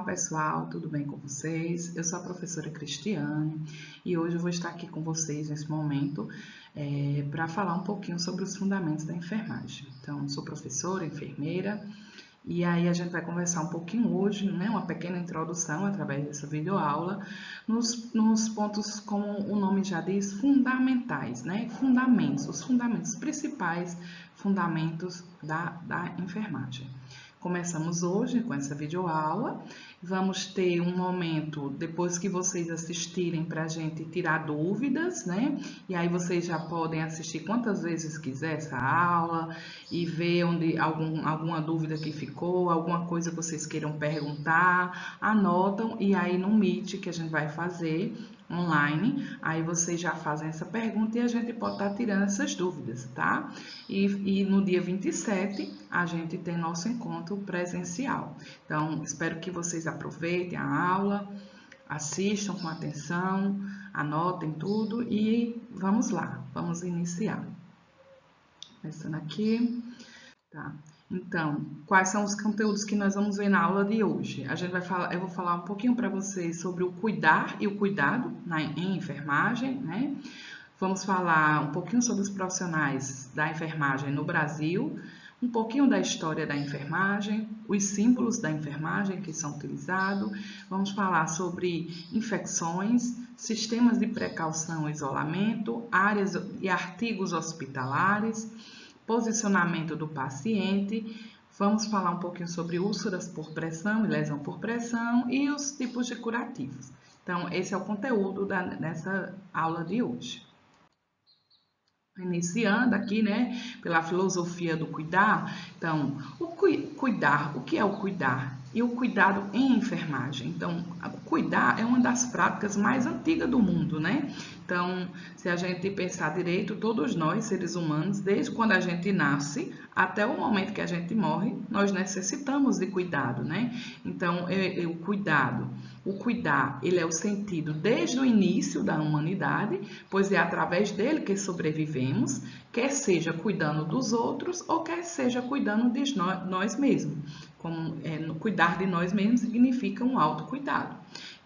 pessoal, tudo bem com vocês? Eu sou a professora Cristiane e hoje eu vou estar aqui com vocês nesse momento para falar um pouquinho sobre os fundamentos da enfermagem. Então, sou professora, enfermeira e aí a gente vai conversar um pouquinho hoje, né, uma pequena introdução através dessa videoaula nos pontos, como o nome já diz, fundamentais, né? Fundamentos, os fundamentos principais, fundamentos da enfermagem. Começamos hoje com essa videoaula, vamos ter um momento depois que vocês assistirem para a gente tirar dúvidas, né? E aí vocês já podem assistir quantas vezes quiser essa aula e ver onde alguma dúvida que ficou, alguma coisa que vocês queiram perguntar, anotam e aí no Meet que a gente vai fazer online, aí vocês já fazem essa pergunta e a gente pode estar tirando essas dúvidas, tá? E no dia 27 a gente tem nosso encontro presencial. Então, espero que vocês aproveitem a aula, assistam com atenção, anotem tudo e vamos lá, vamos iniciar. Começando aqui, tá? Então, quais são os conteúdos que nós vamos ver na aula de hoje? Eu vou falar um pouquinho para vocês sobre o cuidar e o cuidado em enfermagem, né? Vamos falar um pouquinho sobre os profissionais da enfermagem no Brasil, um pouquinho da história da enfermagem, os símbolos da enfermagem que são utilizados, vamos falar sobre infecções, sistemas de precaução e isolamento, áreas e artigos hospitalares, posicionamento do paciente, vamos falar um pouquinho sobre úlceras por pressão e lesão por pressão e os tipos de curativos. Então, esse é o conteúdo dessa aula de hoje. Iniciando aqui, né, pela filosofia do cuidar. Então, cuidar, o que é o cuidar? E o cuidado em enfermagem. Então, cuidar é uma das práticas mais antigas do mundo, né? Então, se a gente pensar direito, todos nós, seres humanos, desde quando a gente nasce até o momento que a gente morre, nós necessitamos de cuidado, né? Então, o cuidar, ele é o sentido desde o início da humanidade, pois é através dele que sobrevivemos, quer seja cuidando dos outros ou quer seja cuidando de nós mesmos. Cuidar de nós mesmos significa um autocuidado.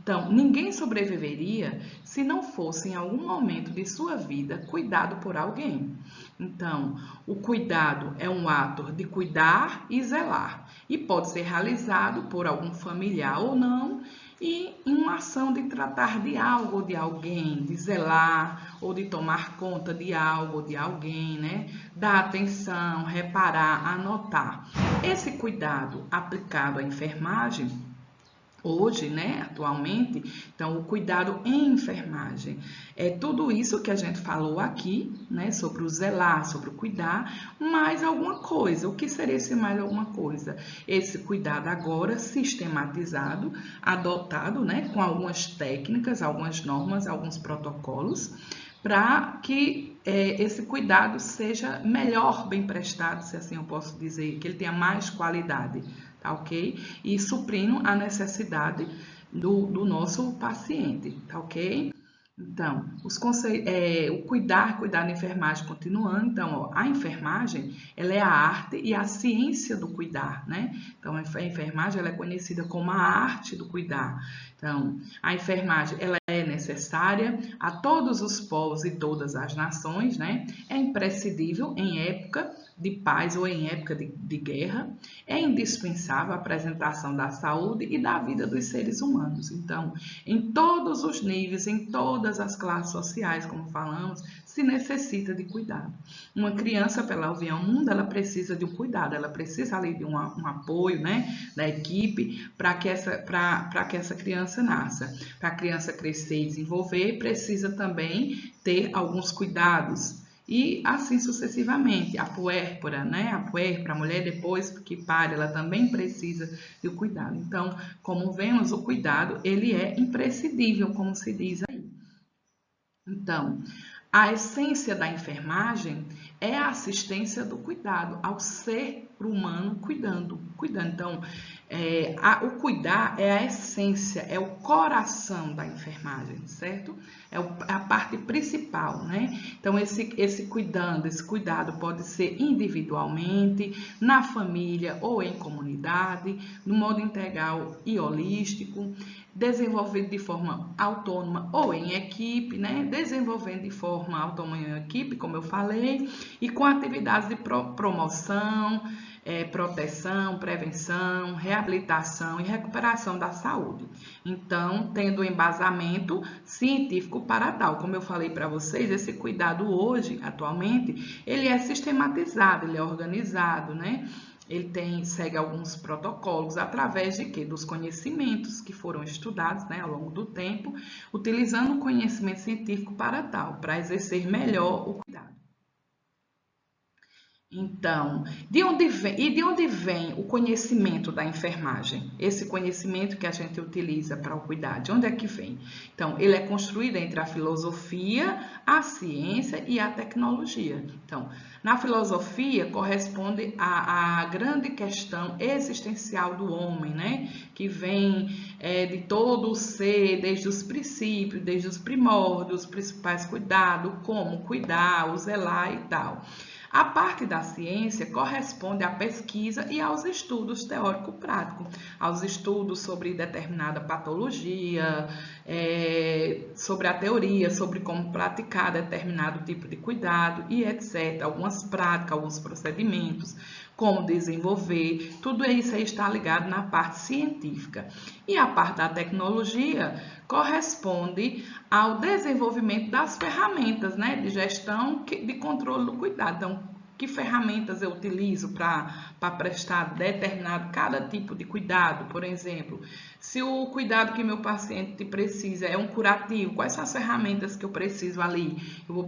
Então, ninguém sobreviveria se não fosse, em algum momento de sua vida, cuidado por alguém. Então, o cuidado é um ato de cuidar e zelar, e pode ser realizado por algum familiar ou não, e em uma ação de tratar de algo ou de alguém, de zelar ou de tomar conta de algo ou de alguém, né? Dar atenção, reparar, anotar. Esse cuidado aplicado à enfermagem, hoje, né, atualmente, então o cuidado em enfermagem é tudo isso que a gente falou aqui, né, sobre o zelar, sobre o cuidar, mais alguma coisa. O que seria esse mais alguma coisa? Esse cuidado agora sistematizado, adotado, né, com algumas técnicas, algumas normas, alguns protocolos, para que esse cuidado seja melhor bem prestado, se assim eu posso dizer, que ele tenha mais qualidade, tá ok? E suprindo a necessidade do nosso paciente, tá ok? Então, o cuidar da enfermagem continuando. Então, a enfermagem, ela é a arte e a ciência do cuidar, né? Então, a enfermagem, ela é conhecida como a arte do cuidar. Então, a enfermagem, ela é necessária a todos os povos e todas as nações, né? É imprescindível em época de paz ou em época de guerra, é indispensável a apresentação da saúde e da vida dos seres humanos. Então, em todos os níveis, em todas as classes sociais, como falamos, se necessita de cuidado. Uma criança, para ela vir ao mundo, ela precisa de um cuidado, ela precisa ali de um apoio, né, da equipe para que essa criança nasça. Para a criança crescer e desenvolver, precisa também ter alguns cuidados. E assim sucessivamente, a puérpera, né? A puérpera, a mulher depois que pare, ela também precisa de cuidado. Então, como vemos, o cuidado, ele é imprescindível, como se diz aí. Então, A essência da enfermagem é a assistência do cuidado ao ser humano cuidando. Então, o cuidar é a essência, é o coração da enfermagem, certo? É a parte principal, né? Então, esse cuidado pode ser individualmente, na família ou em comunidade, no modo integral e holístico, desenvolvido de forma autônoma ou em equipe, né? Desenvolvendo de forma autônoma em equipe, como eu falei, e com atividades de promoção, proteção, prevenção, reabilitação e recuperação da saúde. Então, tendo embasamento científico para tal. Como eu falei para vocês, esse cuidado hoje, atualmente, ele é sistematizado, ele é organizado, né? Ele segue alguns protocolos através de quê? Dos conhecimentos que foram estudados, né, ao longo do tempo, utilizando o conhecimento científico para tal, para exercer melhor o cuidado. Então, de onde vem o conhecimento da enfermagem? Esse conhecimento que a gente utiliza para o cuidado, de onde é que vem? Então, ele é construído entre a filosofia, a ciência e a tecnologia. Então, na filosofia corresponde à grande questão existencial do homem, né? Que vem de todo o ser, desde os princípios, desde os primórdios, os principais cuidados, como cuidar, o zelar e tal. A parte da ciência corresponde à pesquisa e aos estudos teórico-práticos, aos estudos sobre determinada patologia, sobre a teoria, sobre como praticar determinado tipo de cuidado e etc. Algumas práticas, alguns procedimentos, como desenvolver, tudo isso aí está ligado na parte científica. E a parte da tecnologia corresponde ao desenvolvimento das ferramentas, né, de gestão, de controle do cuidado. Então, que ferramentas eu utilizo para prestar cada tipo de cuidado? Por exemplo, se o cuidado que meu paciente precisa é um curativo, quais são as ferramentas que eu preciso ali? Eu vou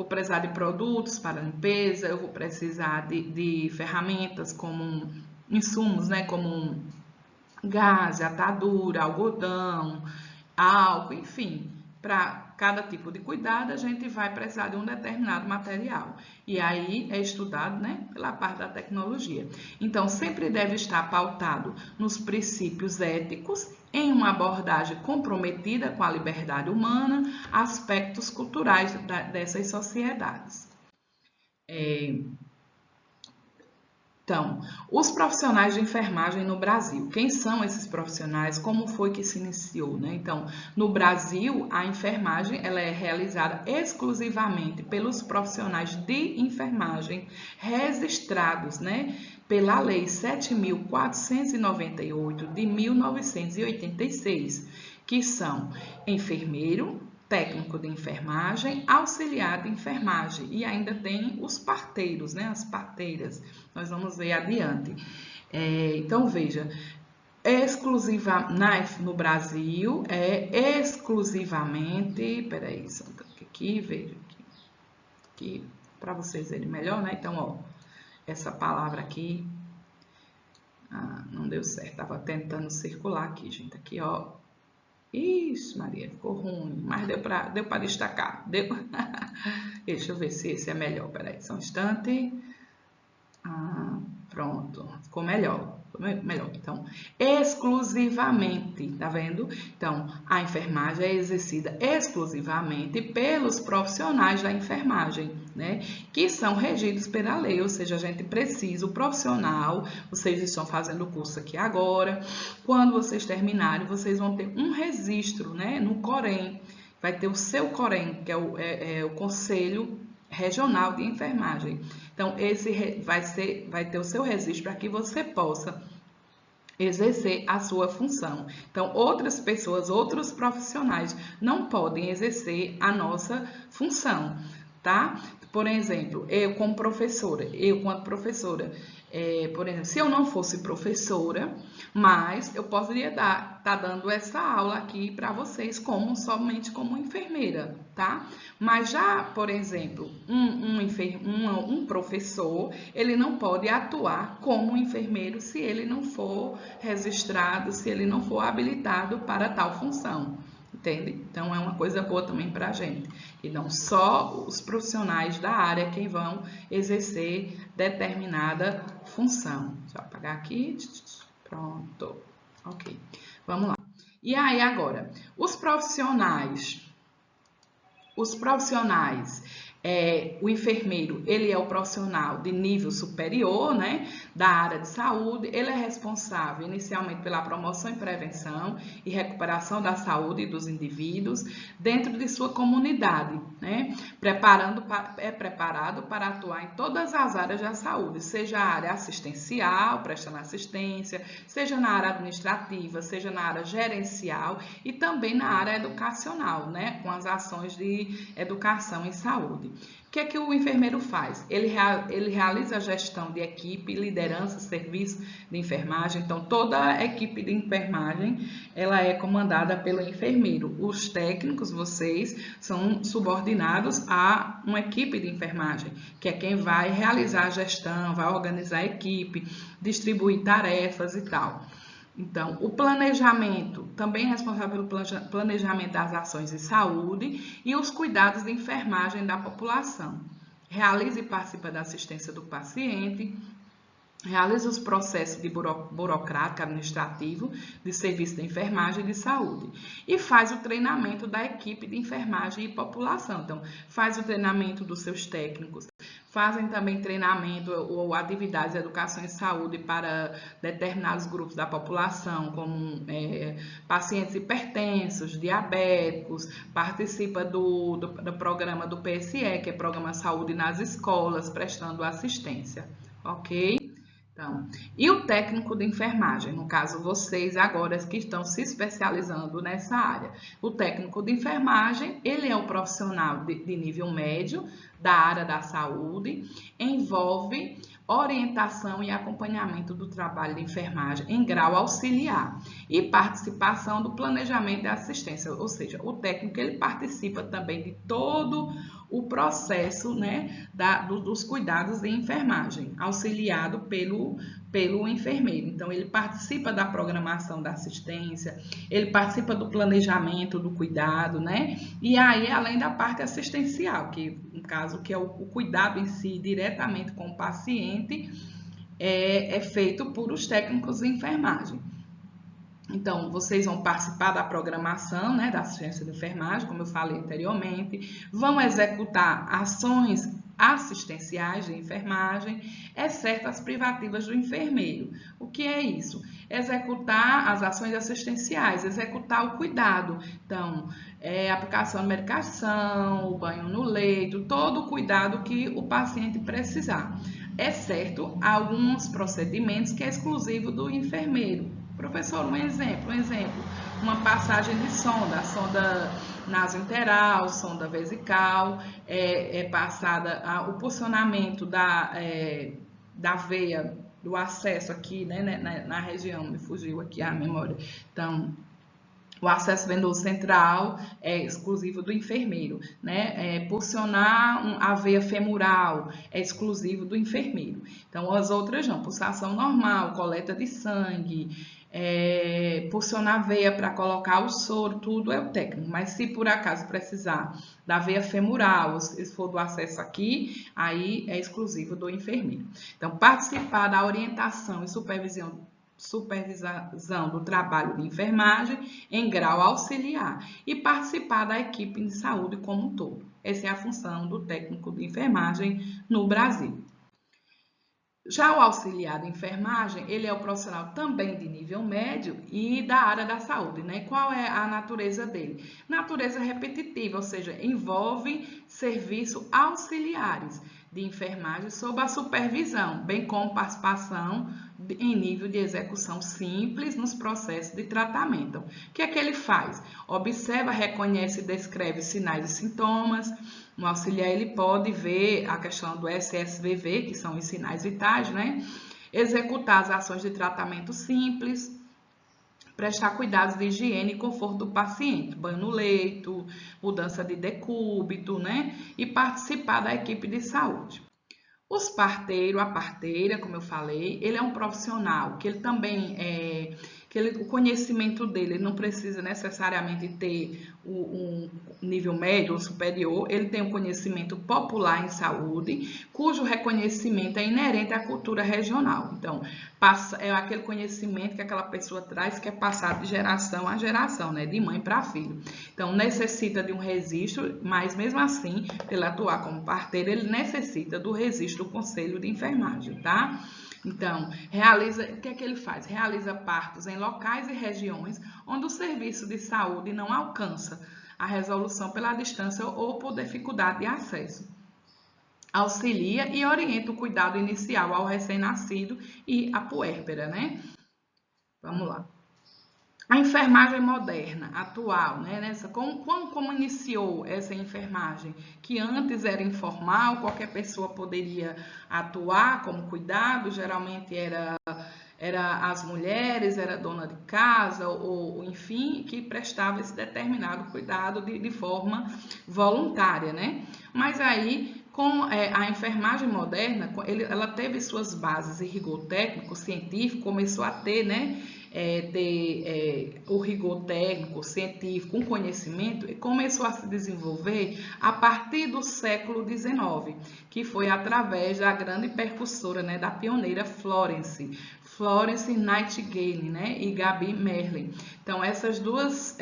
precisar de produtos para limpeza, eu vou precisar de ferramentas como insumos, né, como gaze, atadura, algodão, álcool, enfim. Para cada tipo de cuidado, a gente vai precisar de um determinado material. E aí é estudado, né, pela parte da tecnologia. Então, sempre deve estar pautado nos princípios éticos, em uma abordagem comprometida com a liberdade humana, aspectos culturais dessas sociedades. Então, os profissionais de enfermagem no Brasil, quem são esses profissionais? Como foi que se iniciou, né? Então, no Brasil, a enfermagem ela é realizada exclusivamente pelos profissionais de enfermagem registrados, né, pela Lei 7.498 de 1986, que são enfermeiro, técnico de enfermagem, auxiliar de enfermagem e ainda tem os parteiros, né? As parteiras. Nós vamos ver adiante. Então, veja, no Brasil é exclusivamente, peraí, aqui, veja aqui para vocês verem melhor, né? Então, ó, essa palavra aqui, não deu certo, tava tentando circular aqui, gente, aqui, ó. Isso, Maria, ficou ruim, mas deu para destacar. Deu? Deixa eu ver se esse é melhor. Peraí, só um instante. Pronto, ficou melhor. Então, exclusivamente, tá vendo? Então, a enfermagem é exercida exclusivamente pelos profissionais da enfermagem, né? Que são regidos pela lei, ou seja, a gente precisa, o profissional, vocês estão fazendo o curso aqui agora, quando vocês terminarem, vocês vão ter um registro, né? No COREN, vai ter o seu COREN, que é o Conselho Regional de Enfermagem. Então, esse vai ter o seu registro para que você possa exercer a sua função. Então, outras pessoas, outros profissionais não podem exercer a nossa função, tá? Por exemplo, eu quanto professora, por exemplo, se eu não fosse professora, mas eu poderia estar dando essa aula aqui para vocês somente como enfermeira, tá? Mas já, por exemplo, um professor, ele não pode atuar como enfermeiro se ele não for registrado, se ele não for habilitado para tal função. entende? Então, é uma coisa boa também para a gente. E não só os profissionais da área quem vão exercer determinada função. Deixa eu apagar aqui. Pronto. Ok. Vamos lá. E aí, agora, os profissionais, o enfermeiro, ele é o profissional de nível superior, né, da área de saúde. Ele é responsável inicialmente pela promoção e prevenção e recuperação da saúde dos indivíduos dentro de sua comunidade, né, é preparado para atuar em todas as áreas da saúde, seja a área assistencial, prestando assistência, seja na área administrativa, seja na área gerencial e também na área educacional, né, com as ações de educação e saúde. O que é que o enfermeiro faz? Ele realiza a gestão de equipe, liderança, serviço de enfermagem. Então, toda a equipe de enfermagem, ela é comandada pelo enfermeiro. Os técnicos, vocês, são subordinados a uma equipe de enfermagem, que é quem vai realizar a gestão, vai organizar a equipe, distribuir tarefas e tal. Então, o planejamento, também é responsável pelo planejamento das ações de saúde e os cuidados de enfermagem da população. Realiza e participa da assistência do paciente, realiza os processos de burocrático administrativo de serviço de enfermagem e de saúde e faz o treinamento da equipe de enfermagem e população. Então, faz o treinamento dos seus técnicos, fazem também treinamento ou atividades de educação e saúde para determinados grupos da população, como pacientes hipertensos, diabéticos, participa do programa do PSE, que é Programa Saúde nas Escolas, prestando assistência, ok? Então, e o técnico de enfermagem, no caso vocês agora que estão se especializando nessa área. O técnico de enfermagem, ele é um profissional de nível médio da área da saúde, envolve orientação e acompanhamento do trabalho de enfermagem em grau auxiliar e participação do planejamento de assistência, ou seja, o técnico ele participa também de todo o processo, né, dos cuidados de enfermagem, auxiliado pelo enfermeiro. Então, ele participa da programação da assistência, ele participa do planejamento do cuidado, né? E aí, além da parte assistencial, que no caso, que é o cuidado em si, diretamente com o paciente, é feito por os técnicos de enfermagem. Então, vocês vão participar da programação, né, da assistência de enfermagem, como eu falei anteriormente, vão executar ações assistenciais de enfermagem, exceto as privativas do enfermeiro. O que é isso? Executar as ações assistenciais, executar o cuidado. Então, aplicação de medicação, o banho no leito, todo o cuidado que o paciente precisar, exceto alguns procedimentos que é exclusivo do enfermeiro. Professor, um exemplo, uma passagem de sonda, a sonda nasointeral, sonda vesical, passada o posicionamento da veia, do acesso aqui, né, na região, me fugiu aqui a memória. Então, o acesso venoso central é exclusivo do enfermeiro, né? Pulsionar a veia femoral é exclusivo do enfermeiro. Então, as outras não, pulsação normal, coleta de sangue, pulsionar a veia para colocar o soro, tudo é o técnico. Mas se por acaso precisar da veia femoral, se for do acesso aqui, aí é exclusivo do enfermeiro. Então, participar da orientação e supervisão do trabalho de enfermagem em grau auxiliar e participar da equipe de saúde como um todo. Essa é a função do técnico de enfermagem no Brasil. Já o auxiliar de enfermagem, ele é o profissional também de nível médio e da área da saúde, né? Qual é a natureza dele? Natureza repetitiva, ou seja, envolve serviços auxiliares de enfermagem sob a supervisão, bem como participação em nível de execução simples nos processos de tratamento. O que é que ele faz? Observa, reconhece e descreve sinais e sintomas. No auxiliar, ele pode ver a questão do SSVV, que são os sinais vitais, né? Executar as ações de tratamento simples, prestar cuidados de higiene e conforto do paciente, banho no leito, mudança de decúbito, né? E participar da equipe de saúde. Os parteiros, a parteira, como eu falei, ele é um profissional que ele também o conhecimento dele não precisa necessariamente ter um nível médio ou superior, ele tem um conhecimento popular em saúde, cujo reconhecimento é inerente à cultura regional. Então, é aquele conhecimento que aquela pessoa traz que é passado de geração a geração, né? De mãe para filho. Então, necessita de um registro, mas mesmo assim, para ele atuar como parteiro, ele necessita do registro do Conselho de Enfermagem, tá? Então, o que é que ele faz? Realiza partos em locais e regiões onde o serviço de saúde não alcança a resolução pela distância ou por dificuldade de acesso. Auxilia e orienta o cuidado inicial ao recém-nascido e à puérpera, né? Vamos lá. A enfermagem moderna, atual, né? Como iniciou essa enfermagem? Que antes era informal, qualquer pessoa poderia atuar como cuidado, geralmente era as mulheres, era dona de casa, ou enfim, que prestava esse determinado cuidado de forma voluntária, né? Mas aí, com a enfermagem moderna, ela teve suas bases em rigor técnico, científico, começou a ter, né? O rigor técnico, científico, um conhecimento, e começou a se desenvolver a partir do século XIX, que foi através da grande percussora, né, da pioneira Florence Nightingale, né, e Gaby Merlin. Então, essas duas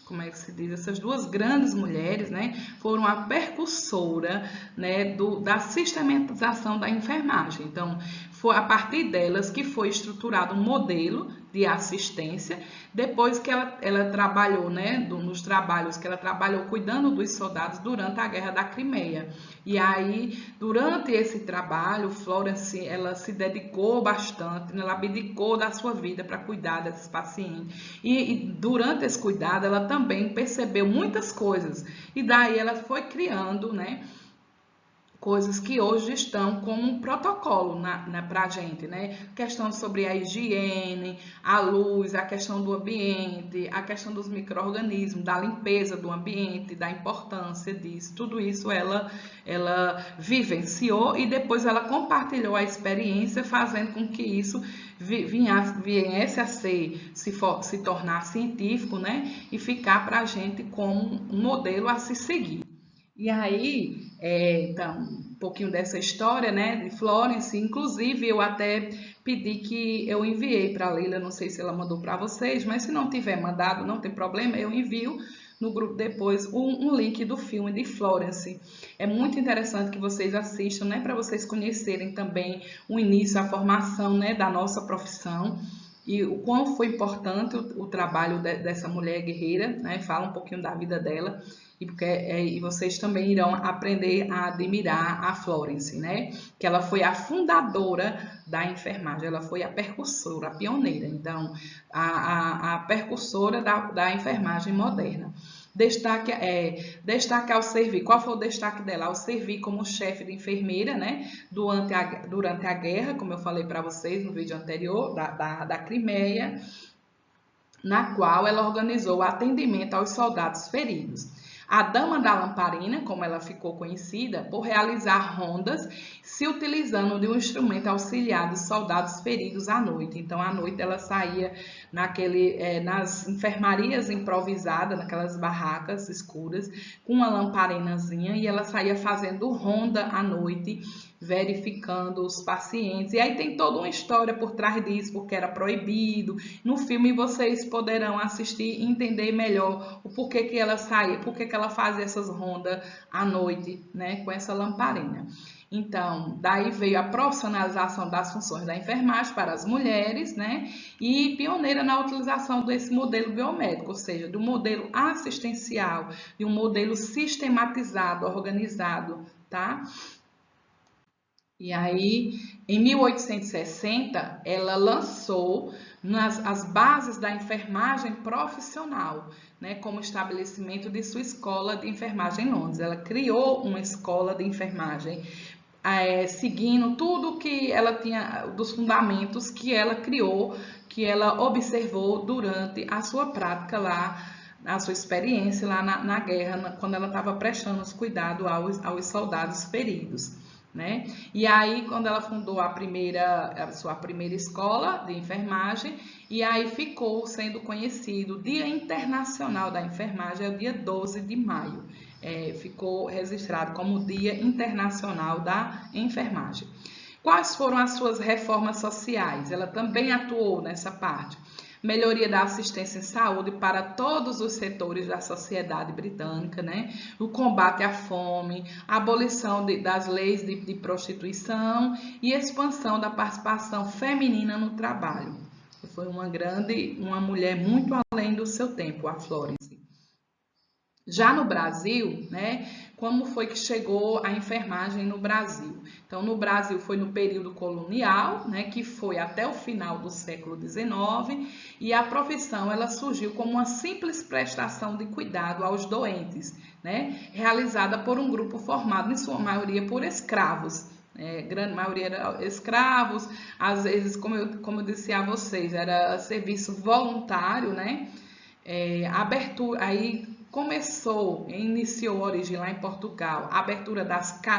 como é que se diz? Essas duas grandes mulheres, né, foram a percussora, né, da sistematização da enfermagem. Então, foi a partir delas que foi estruturado um modelo de assistência, depois que ela trabalhou, né, nos trabalhos que ela trabalhou cuidando dos soldados durante a Guerra da Crimeia. E aí, durante esse trabalho, Florence, ela se dedicou bastante, ela abdicou da sua vida para cuidar desses pacientes. E durante esse cuidado, ela também percebeu muitas coisas. E daí ela foi criando, né, coisas que hoje estão como um protocolo para a gente, né? Questão sobre a higiene, a luz, a questão do ambiente, a questão dos micro-organismos, da limpeza do ambiente, da importância disso. Tudo isso ela vivenciou e depois ela compartilhou a experiência, fazendo com que isso viesse a se tornar científico, né? E ficar para a gente como um modelo a se seguir. E aí, então, um pouquinho dessa história, né, de Florence, inclusive eu até pedi que eu enviei para a Leila, não sei se ela mandou para vocês, mas se não tiver mandado, não tem problema, eu envio no grupo depois um link do filme de Florence. É muito interessante que vocês assistam, né, para vocês conhecerem também o início, a formação, né, da nossa profissão. E o quão foi importante o trabalho dessa mulher guerreira, né? Fala um pouquinho da vida dela e vocês também irão aprender a admirar a Florence, né? Que ela foi a fundadora da enfermagem, ela foi a percussora, a pioneira, então a percussora da enfermagem moderna. Destaque ao servir. Qual foi o destaque dela? Ao servir como chefe de enfermeira, né? Durante a guerra, como eu falei para vocês no vídeo anterior, da Crimeia, na qual ela organizou o atendimento aos soldados feridos. A Dama da Lamparina, como ela ficou conhecida, por realizar rondas, se utilizando de um instrumento auxiliar dos soldados feridos à noite. Então, à noite ela saía nas enfermarias improvisadas, naquelas barracas escuras, com uma lamparinazinha, e ela saía fazendo ronda à noite, verificando os pacientes. E aí tem toda uma história por trás disso, porque era proibido. No filme vocês poderão assistir e entender melhor o porquê que ela saía, porquê que ela fazia essas rondas à noite, né, com essa lamparina. Então, daí veio a profissionalização das funções da enfermagem para as mulheres, né, e pioneira na utilização desse modelo biomédico, ou seja, do modelo assistencial, de um modelo sistematizado, organizado, tá? E aí, em 1860, ela lançou as bases da enfermagem profissional, né, como estabelecimento de sua escola de enfermagem em Londres. Ela criou uma escola de enfermagem, seguindo tudo que ela tinha, dos fundamentos que ela criou, que ela observou durante a sua prática lá, a sua experiência lá na guerra, quando ela estava prestando os cuidados aos soldados feridos. né? E aí, quando ela fundou a sua primeira escola de enfermagem, e aí ficou sendo conhecido o Dia Internacional da Enfermagem, é o dia 12 de maio. Ficou registrado como o Dia Internacional da Enfermagem. Quais foram as suas reformas sociais? Ela também atuou nessa parte. Melhoria da assistência em saúde para todos os setores da sociedade britânica, né? O combate à fome, a abolição das leis de prostituição e expansão da participação feminina no trabalho. Foi uma mulher muito além do seu tempo, a Florence. Já no Brasil, né, como foi que chegou a enfermagem no Brasil? Então, no Brasil foi no período colonial, né, que foi até o final do século XIX, e a profissão ela surgiu como uma simples prestação de cuidado aos doentes, né, realizada por um grupo formado, em sua maioria, por escravos. Grande maioria eram escravos, às vezes, como eu disse a vocês, era serviço voluntário, né? Abertura, aí iniciou a origem lá em Portugal, a abertura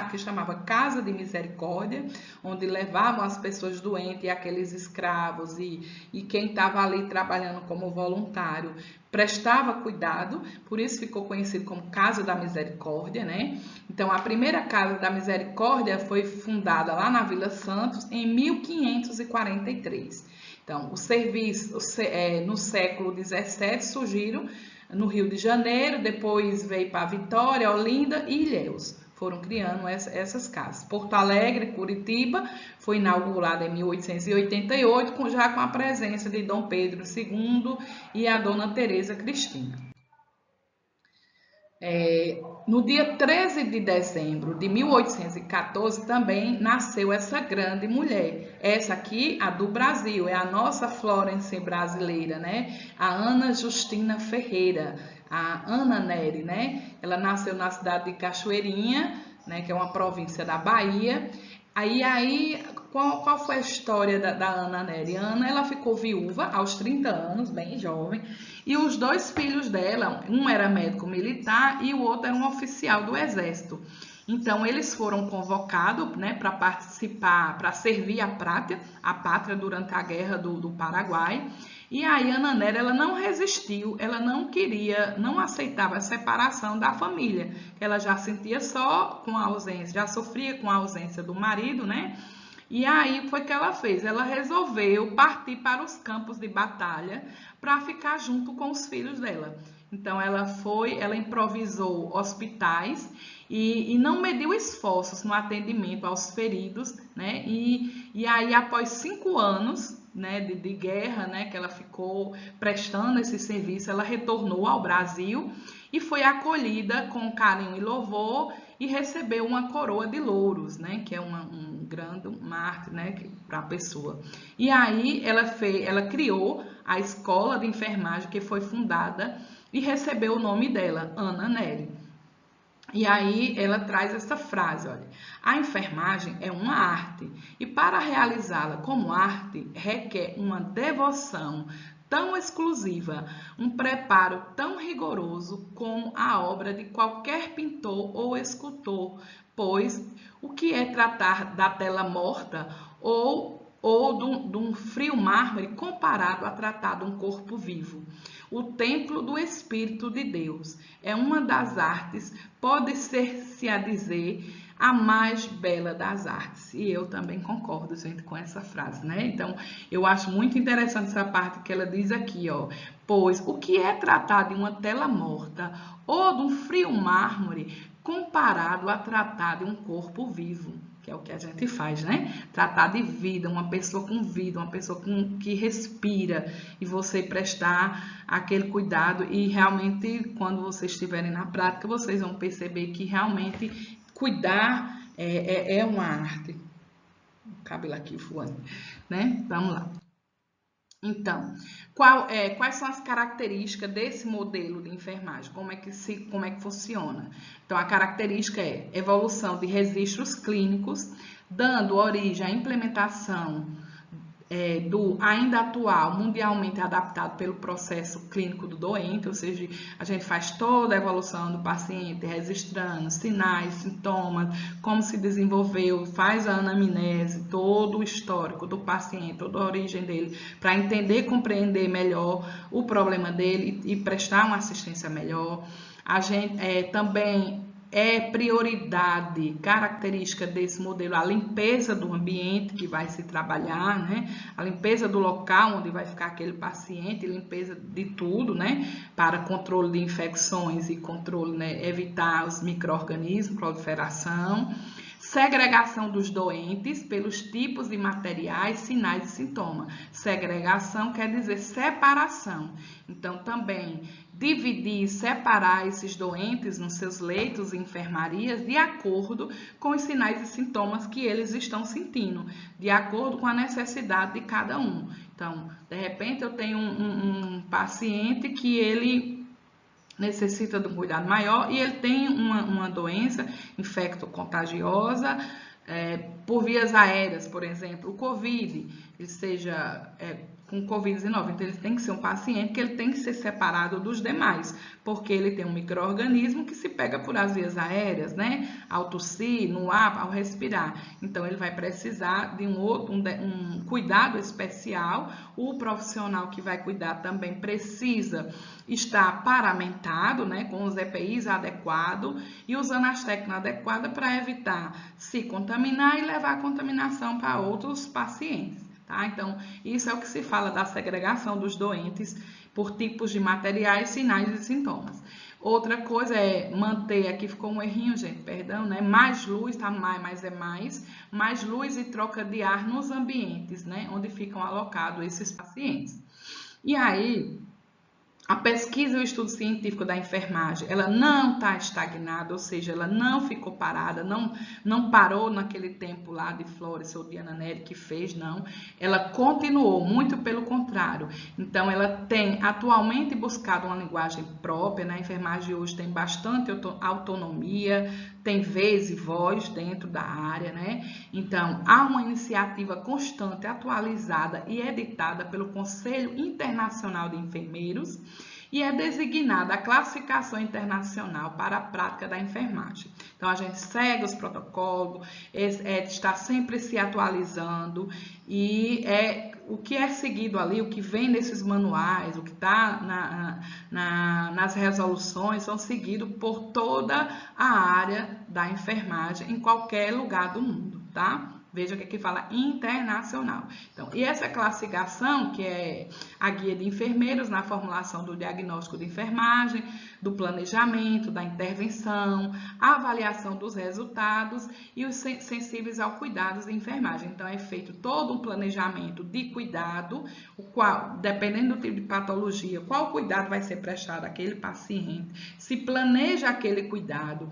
que chamava Casa de Misericórdia, onde levavam as pessoas doentes e aqueles escravos e quem estava ali trabalhando como voluntário prestava cuidado, por isso ficou conhecido como Casa da Misericórdia, né? Então, a primeira Casa da Misericórdia foi fundada lá na Vila Santos em 1543. Então, os serviços no século XVII surgiram no Rio de Janeiro, depois veio para Vitória, Olinda e Ilhéus. Foram criando essas casas. Porto Alegre, Curitiba, foi inaugurada em 1888, já com a presença de Dom Pedro II e a Dona Teresa Cristina. No dia 13 de dezembro de 1814, também nasceu essa grande mulher. Essa aqui, a do Brasil, é a nossa Florence brasileira, né? A Ana Justina Ferreira, a Ana Nery, né? Ela nasceu na cidade de Cachoeirinha, né? Que é uma província da Bahia. Qual foi a história da Ana Nery? Ana, ela ficou viúva aos 30 anos, bem jovem, e os dois filhos dela, um era médico militar e o outro era um oficial do exército. Então, eles foram convocados, né, para participar, para servir a pátria durante a Guerra do Paraguai. E aí, Ana Nery, ela não resistiu, ela não aceitava a separação da família. Ela já sentia só com a ausência, já sofria com a ausência do marido, né? E aí foi que ela fez, ela resolveu partir para os campos de batalha para ficar junto com os filhos dela. Então ela improvisou hospitais e não mediu esforços no atendimento aos feridos, né? E aí após 5 anos, né, de guerra, né, que ela ficou prestando esse serviço, ela retornou ao Brasil e foi acolhida com carinho e louvor e recebeu uma coroa de louros, né, que é um grande mártir, né, para a pessoa. E aí ela criou a escola de enfermagem que foi fundada e recebeu o nome dela, Ana Nery. E aí ela traz essa frase, olha, a enfermagem é uma arte e para realizá-la como arte requer uma devoção tão exclusiva, um preparo tão rigoroso como a obra de qualquer pintor ou escultor, pois o que é tratar da tela morta ou de um frio mármore comparado a tratar de um corpo vivo. O templo do Espírito de Deus é uma das artes, pode ser-se a dizer, a mais bela das artes. E eu também concordo, gente, com essa frase, né? Então, eu acho muito interessante essa parte que ela diz aqui, ó. Pois o que é tratar de uma tela morta ou de um frio mármore comparado a tratar de um corpo vivo? Que é o que a gente faz, né? Tratar de vida, uma pessoa com vida, uma pessoa que respira e você prestar aquele cuidado e realmente, quando vocês estiverem na prática, vocês vão perceber que realmente cuidar é uma arte. O cabelo aqui voando, né? Vamos lá. Então, quais são as características desse modelo de enfermagem? Como é que funciona? Então, a característica é evolução de registros clínicos, dando origem à implementação do ainda atual, mundialmente adaptado pelo processo clínico do doente, ou seja, a gente faz toda a evolução do paciente, registrando sinais, sintomas, como se desenvolveu, faz a anamnese, todo o histórico do paciente, toda a origem dele, para entender e compreender melhor o problema dele e prestar uma assistência melhor. A gente também prioridade, característica desse modelo, a limpeza do ambiente que vai se trabalhar, né? A limpeza do local onde vai ficar aquele paciente, limpeza de tudo, né? Para controle de infecções e controle, né? Evitar os micro-organismos, proliferação. Segregação dos doentes pelos tipos de materiais, sinais e sintomas. Segregação quer dizer separação. Então, também dividir e separar esses doentes nos seus leitos e enfermarias de acordo com os sinais e sintomas que eles estão sentindo, de acordo com a necessidade de cada um. Então, de repente, eu tenho um paciente que ele necessita de um cuidado maior e ele tem uma doença infecto-contagiosa por vias aéreas, por exemplo, o COVID, ele seja com Covid-19, então ele tem que ser um paciente que ele tem que ser separado dos demais, porque ele tem um micro-organismo que se pega por as vias aéreas, né? Ao tossir, no ar, ao respirar. Então ele vai precisar de um cuidado especial. O profissional que vai cuidar também precisa estar paramentado, né, com os EPIs adequados e usando as técnicas adequadas para evitar se contaminar e levar a contaminação para outros pacientes. Tá? Então, isso é o que se fala da segregação dos doentes por tipos de materiais, sinais e sintomas. Outra coisa é manter, aqui ficou um errinho, gente, perdão, né? Mais luz, tá? Mais é mais luz e troca de ar nos ambientes, né? Onde ficam alocados esses pacientes. E aí, a pesquisa e o estudo científico da enfermagem, ela não está estagnada, ou seja, ela não ficou parada, não parou naquele tempo lá de Flores ou de Ana Nery que fez, não. Ela continuou, muito pelo contrário. Então, ela tem atualmente buscado uma linguagem própria, né? A enfermagem hoje tem bastante autonomia, tem vez e voz dentro da área, né? Então, há uma iniciativa constante, atualizada e editada pelo Conselho Internacional de Enfermeiros e é designada a classificação internacional para a prática da enfermagem. Então, a gente segue os protocolos, está sempre se atualizando e o que é seguido ali, o que vem nesses manuais, o que está nas resoluções, são seguidos por toda a área da enfermagem em qualquer lugar do mundo, tá? Veja que aqui fala internacional. Então, e essa classificação, que é a guia de enfermeiros na formulação do diagnóstico de enfermagem, do planejamento, da intervenção, a avaliação dos resultados e os sensíveis ao cuidado de enfermagem. Então, é feito todo um planejamento de cuidado, o qual, dependendo do tipo de patologia, qual cuidado vai ser prestado àquele paciente, se planeja aquele cuidado,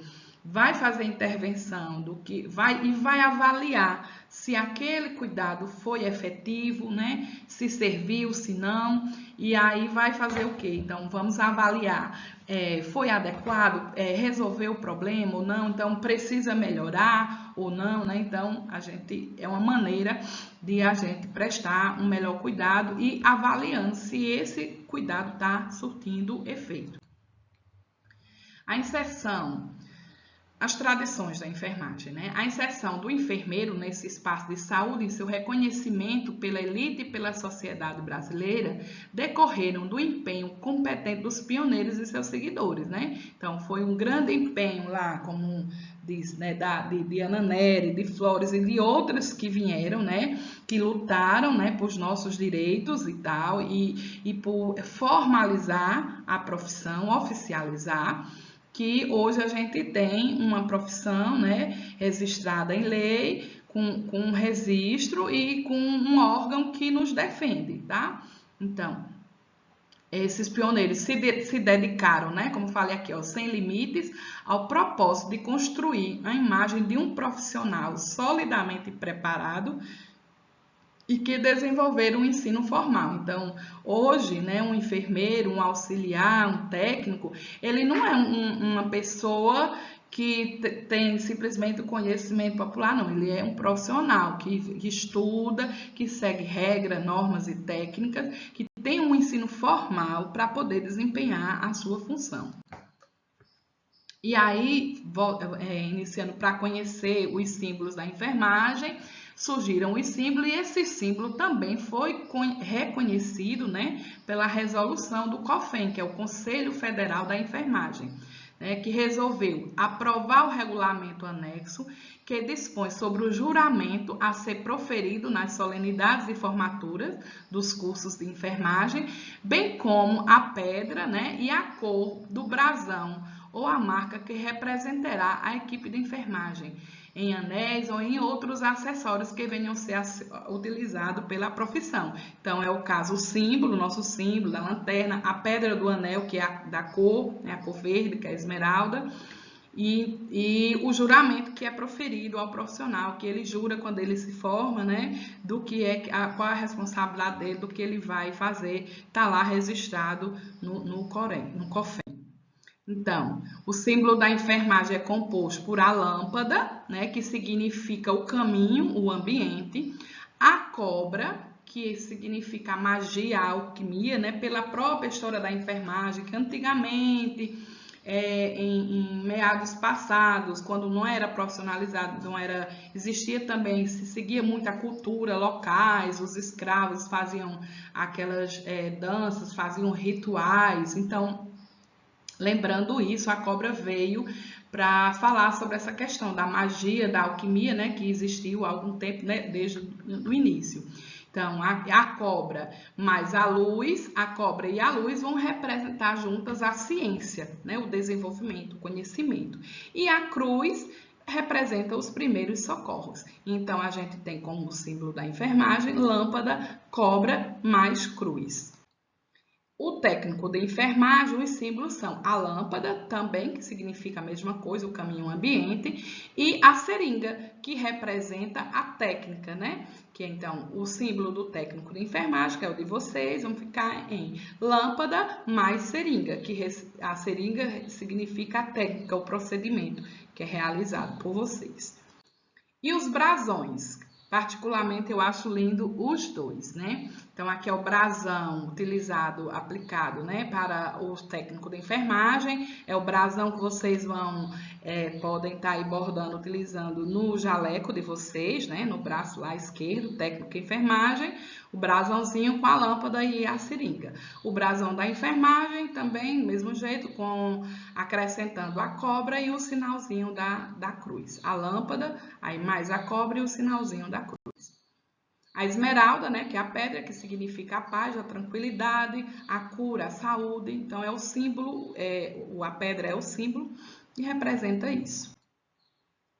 vai fazer intervenção vai avaliar se aquele cuidado foi efetivo, né? Se serviu, se não, e aí vai fazer o quê? Então, vamos avaliar, foi adequado, resolveu o problema ou não, então precisa melhorar ou não, né? Então, é uma maneira de a gente prestar um melhor cuidado e avaliando se esse cuidado está surtindo efeito. A inserção. As tradições da enfermagem, né? A inserção do enfermeiro nesse espaço de saúde e seu reconhecimento pela elite e pela sociedade brasileira decorreram do empenho competente dos pioneiros e seus seguidores, né? Então, foi um grande empenho lá, como diz, né, de Ana Nery, de Flores e de outras que vieram, né? Que lutaram, né, por nossos direitos e tal, e por formalizar a profissão, oficializar, que hoje a gente tem uma profissão, né, registrada em lei, com um registro e com um órgão que nos defende, tá? Então, esses pioneiros se dedicaram, né, como falei aqui, ó, sem limites, ao propósito de construir a imagem de um profissional solidamente preparado e que desenvolveram o ensino formal. Então, hoje, né, um enfermeiro, um auxiliar, um técnico, ele não é uma pessoa que tem simplesmente o conhecimento popular, não. Ele é um profissional que estuda, que segue regras, normas e técnicas, que tem um ensino formal para poder desempenhar a sua função. E aí, iniciando para conhecer os símbolos da enfermagem, surgiram os símbolos e esse símbolo também foi reconhecido, né, pela resolução do COFEN, que é o Conselho Federal da Enfermagem, né, que resolveu aprovar o regulamento anexo que dispõe sobre o juramento a ser proferido nas solenidades de formatura dos cursos de enfermagem, bem como a pedra, né, e a cor do brasão ou a marca que representará a equipe de enfermagem, em anéis ou em outros acessórios que venham a ser utilizados pela profissão. Então, é o caso o símbolo, nosso símbolo da lanterna, a pedra do anel, que é da cor, né, a cor verde, que é a esmeralda, e o juramento que é proferido ao profissional, que ele jura quando ele se forma, né, do que qual é a responsabilidade dele, do que ele vai fazer, está lá registrado no COFEN. Então, o símbolo da enfermagem é composto por a lâmpada, né, que significa o caminho, o ambiente, a cobra, que significa a magia, a alquimia, né, pela própria história da enfermagem, que antigamente, em meados passados, quando não era profissionalizado, existia também, se seguia muita cultura locais, os escravos faziam aquelas danças, faziam rituais, então, lembrando isso, a cobra veio para falar sobre essa questão da magia, da alquimia, né, que existiu há algum tempo, né, desde o início. Então, a cobra mais a luz, a cobra e a luz vão representar juntas a ciência, né, o desenvolvimento, o conhecimento. E a cruz representa os primeiros socorros. Então, a gente tem como símbolo da enfermagem, lâmpada, cobra mais cruz. O técnico de enfermagem, os símbolos são a lâmpada, também, que significa a mesma coisa, o caminho ambiente, e a seringa, que representa a técnica, né? Que é, então, o símbolo do técnico de enfermagem, que é o de vocês, vão ficar em lâmpada mais seringa, que a seringa significa a técnica, o procedimento que é realizado por vocês. E os brasões? Particularmente, eu acho lindo os dois, né? Então, aqui é o brasão utilizado, aplicado, né, para o técnico de enfermagem. É o brasão que vocês podem estar aí bordando, utilizando no jaleco de vocês, né, no braço lá esquerdo, técnico de enfermagem. O brasãozinho com a lâmpada e a seringa. O brasão da enfermagem também, do mesmo jeito, acrescentando a cobra e o sinalzinho da cruz. A lâmpada, aí mais a cobra e o sinalzinho da cruz. A esmeralda, né, que é a pedra, que significa a paz, a tranquilidade, a cura, a saúde. Então, é o símbolo, a pedra é o símbolo e representa isso.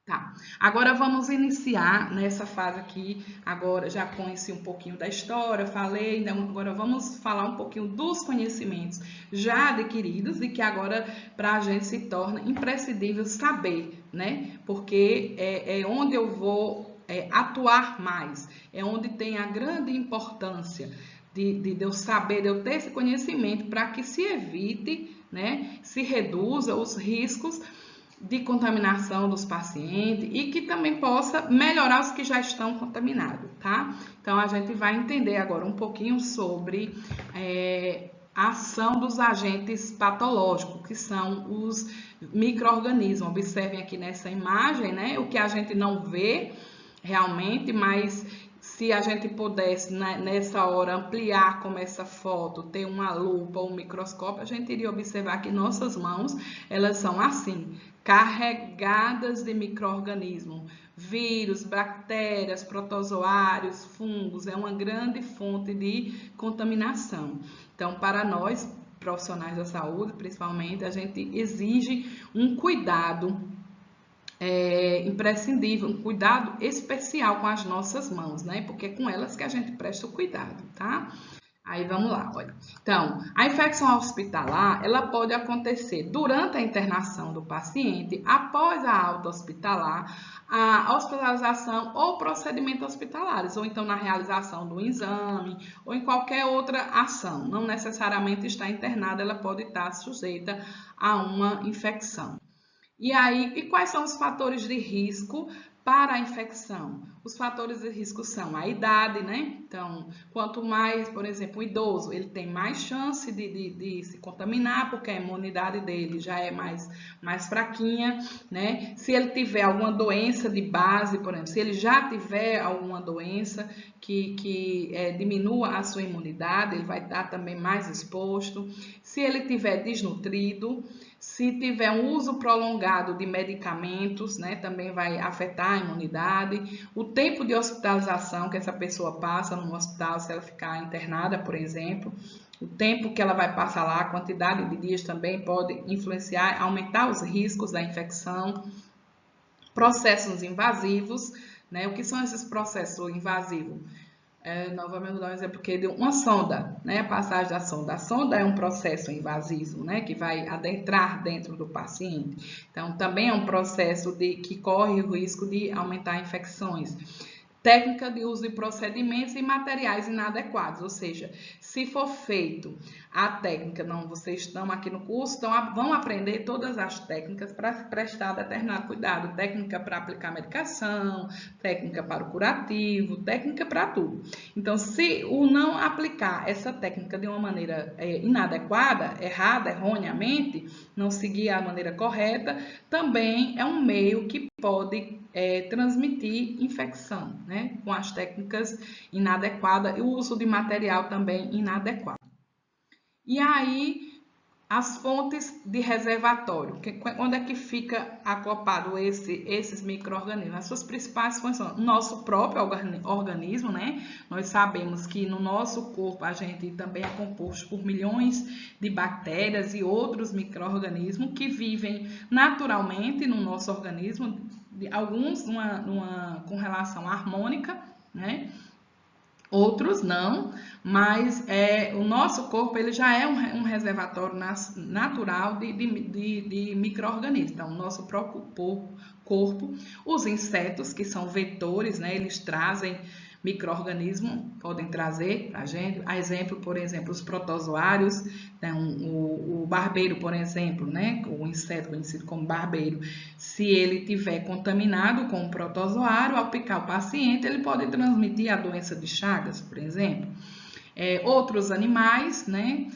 Tá, agora vamos iniciar nessa fase aqui, agora já conheci um pouquinho da história, falei, então agora vamos falar um pouquinho dos conhecimentos já adquiridos e que agora para a gente se torna imprescindível saber, né? Porque é onde eu vou atuar mais, é onde tem a grande importância de eu saber, de eu ter esse conhecimento para que se evite, né? Se reduza os riscos de contaminação dos pacientes e que também possa melhorar os que já estão contaminados, tá? Então, a gente vai entender agora um pouquinho sobre a ação dos agentes patológicos, que são os micro-organismos. Observem aqui nessa imagem, né? O que a gente não vê realmente, mas se a gente pudesse, nessa hora, ampliar como essa foto, ter uma lupa ou um microscópio, a gente iria observar que nossas mãos, elas são assim, carregadas de micro-organismos, vírus, bactérias, protozoários, fungos, é uma grande fonte de contaminação. Então, para nós, profissionais da saúde, principalmente, a gente exige um cuidado imprescindível, um cuidado especial com as nossas mãos, né? Porque é com elas que a gente presta o cuidado, tá? Aí vamos lá, olha. Então, a infecção hospitalar, ela pode acontecer durante a internação do paciente, após a alta hospitalar, a hospitalização ou procedimentos hospitalares, ou então na realização do exame, ou em qualquer outra ação. Não necessariamente está internada, ela pode estar sujeita a uma infecção. E aí, e quais são os fatores de risco para a infecção? Os fatores de risco são a idade, né? Então, quanto mais, por exemplo, o idoso, ele tem mais chance de se contaminar, porque a imunidade dele já é mais fraquinha, né? Se ele tiver alguma doença de base, por exemplo, se ele já tiver alguma doença que diminua a sua imunidade, ele vai estar também mais exposto. Se ele tiver desnutrido, se tiver um uso prolongado de medicamentos, né, também vai afetar a imunidade. O tempo de hospitalização que essa pessoa passa no hospital, se ela ficar internada, por exemplo, o tempo que ela vai passar lá, a quantidade de dias também pode influenciar, aumentar os riscos da infecção. Processos invasivos, né? O que são esses processos invasivos? Novamente vou dar um exemplo que de uma sonda, né? A passagem da sonda. A sonda é um processo invasivo, né? Que vai adentrar dentro do paciente. Então, também é um processo que corre o risco de aumentar infecções. Técnica de uso de procedimentos e materiais inadequados, ou seja, se for feito a técnica, não, vocês estão aqui no curso, então vão aprender todas as técnicas para prestar determinado cuidado, técnica para aplicar medicação, técnica para o curativo, técnica para tudo. Então, se o não aplicar essa técnica de uma maneira inadequada, errada, erroneamente, não seguir a maneira correta, também é um meio que pode transmitir infecção, né? Com as técnicas inadequadas e o uso de material também inadequado. E aí, as fontes de reservatório, onde é que fica acoplado esses micro-organismos? As suas principais funções, nosso próprio organismo, né? Nós sabemos que no nosso corpo a gente também é composto por milhões de bactérias e outros micro-organismos que vivem naturalmente no nosso organismo, alguns com relação harmônica, né? Outros não, mas o nosso corpo ele já é um reservatório natural de micro-organismos. Então, o nosso próprio corpo, os insetos, que são vetores, né, eles trazem micro-organismos, podem trazer para a gente. A exemplo, por exemplo, os protozoários, né, o barbeiro, por exemplo, né, o inseto conhecido como barbeiro, se ele tiver contaminado com um protozoário, ao picar o paciente, ele pode transmitir a doença de Chagas, por exemplo. Outros animais, né,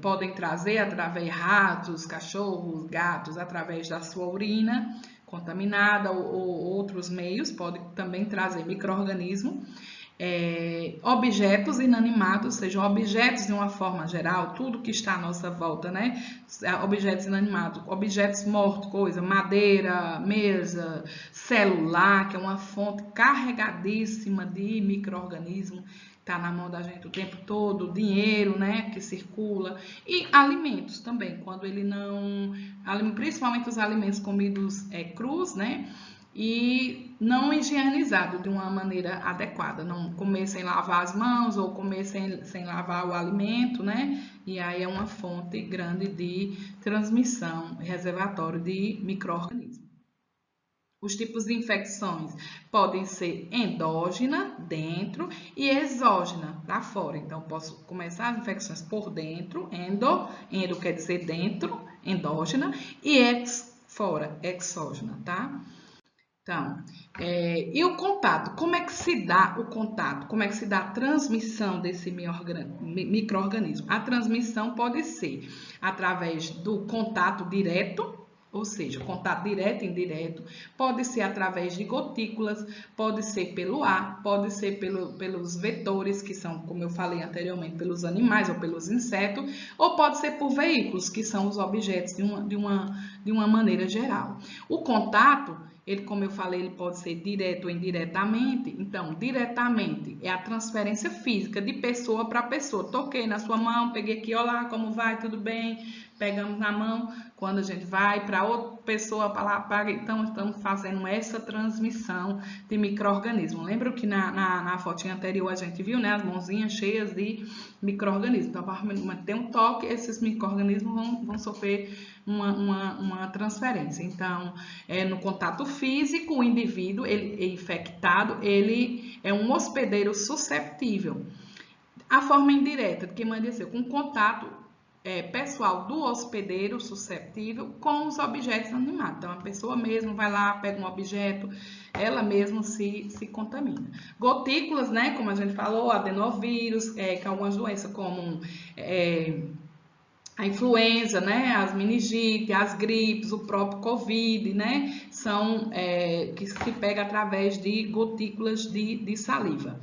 podem trazer através de ratos, cachorros, gatos, através da sua urina contaminada ou outros meios, pode também trazer micro-organismo. Objetos inanimados, sejam objetos de uma forma geral, tudo que está à nossa volta, né? Objetos inanimados, objetos mortos, coisa, madeira, mesa, celular, que é uma fonte carregadíssima de micro-organismo, está na mão da gente o tempo todo, dinheiro, né, que circula, e alimentos também, quando ele não, principalmente os alimentos comidos crus, né, e não higienizado de uma maneira adequada, não comer sem lavar as mãos ou comer sem lavar o alimento, né? E aí é uma fonte grande de transmissão, reservatório de micro-organismos. Os tipos de infecções podem ser endógena, dentro, e exógena, lá fora. Então, posso começar as infecções por dentro, endo quer dizer dentro, endógena, e fora, exógena, tá? Então, e o contato? Como é que se dá o contato? Como é que se dá a transmissão desse micro-organismo? A transmissão pode ser através do contato direto, ou seja, contato direto e indireto, pode ser através de gotículas, pode ser pelo ar, pode ser pelos vetores, que são, como eu falei anteriormente, pelos animais ou pelos insetos, ou pode ser por veículos, que são os objetos de uma maneira geral. O contato, ele, como eu falei, ele pode ser direto ou indiretamente. Então, diretamente é a transferência física de pessoa para pessoa. Toquei na sua mão, peguei aqui, olá, como vai, tudo bem? Pegamos na mão. Quando a gente vai para outra pessoa, para lá, então estamos fazendo essa transmissão de micro-organismo. Lembra que na fotinha anterior a gente viu, né, as mãozinhas cheias de micro-organismos. Então, para ter um toque, esses micro-organismos vão sofrer uma transferência. Então, no contato físico, o indivíduo ele é infectado, ele é um hospedeiro susceptível. A forma indireta, que manda dizer, com contato pessoal do hospedeiro susceptível com os objetos animados. Então, a pessoa mesmo vai lá, pega um objeto, ela mesma se contamina. Gotículas, né, como a gente falou, adenovírus, que algumas doenças como a influenza, né, as meningite, as gripes, o próprio Covid, né, são que se pega através de gotículas de saliva.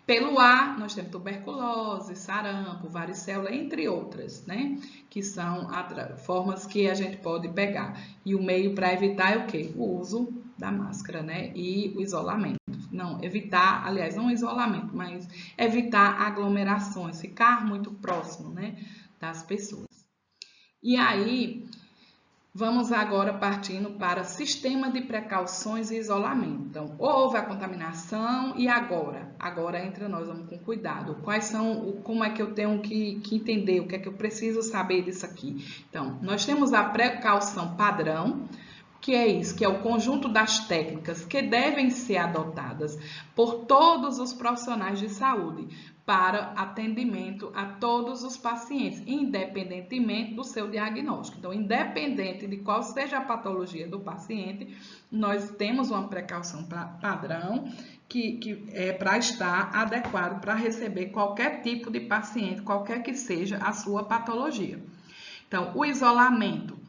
Pelo ar, nós temos tuberculose, sarampo, varicela, entre outras, né? Que são formas que a gente pode pegar. E o meio para evitar é o quê? O uso da máscara, né? E o isolamento. Não, evitar, aliás, não o isolamento, mas evitar aglomerações, ficar muito próximo, né, das pessoas. E aí, vamos agora partindo para sistema de precauções e isolamento. Então, houve a contaminação e agora? Agora entre nós, vamos com cuidado. Como é que eu tenho que entender? O que é que eu preciso saber disso aqui? Então, nós temos a precaução padrão, que é isso, que é o conjunto das técnicas que devem ser adotadas por todos os profissionais de saúde para atendimento a todos os pacientes, independentemente do seu diagnóstico. Então, independente de qual seja a patologia do paciente, nós temos uma precaução padrão que é para estar adequado para receber qualquer tipo de paciente, qualquer que seja a sua patologia. Então, o isolamento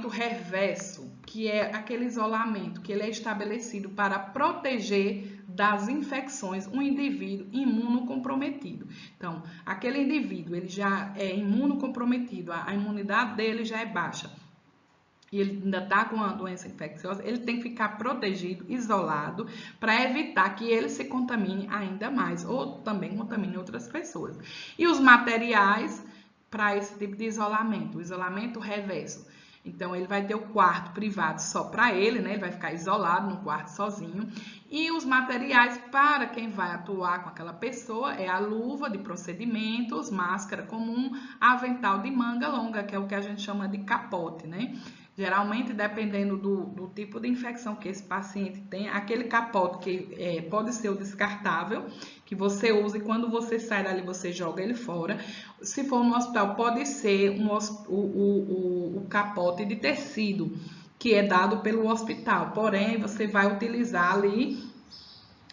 reverso, que é aquele isolamento que ele é estabelecido para proteger das infecções um indivíduo imunocomprometido. Então, aquele indivíduo ele já é imunocomprometido, a imunidade dele já é baixa e ele ainda está com uma doença infecciosa, ele tem que ficar protegido, isolado, para evitar que ele se contamine ainda mais ou também contamine outras pessoas. E os materiais para esse tipo de isolamento, o isolamento reverso. Então, ele vai ter o quarto privado só para ele, né? Ele vai ficar isolado no quarto sozinho. E os materiais para quem vai atuar com aquela pessoa é a luva de procedimentos, máscara comum, avental de manga longa, que é o que a gente chama de capote, né? Geralmente, dependendo do tipo de infecção que esse paciente tem, aquele capote que pode ser o descartável, que você usa e quando você sai dali você joga ele fora. Se for no hospital, pode ser o capote de tecido, que é dado pelo hospital. Porém, você vai utilizar ali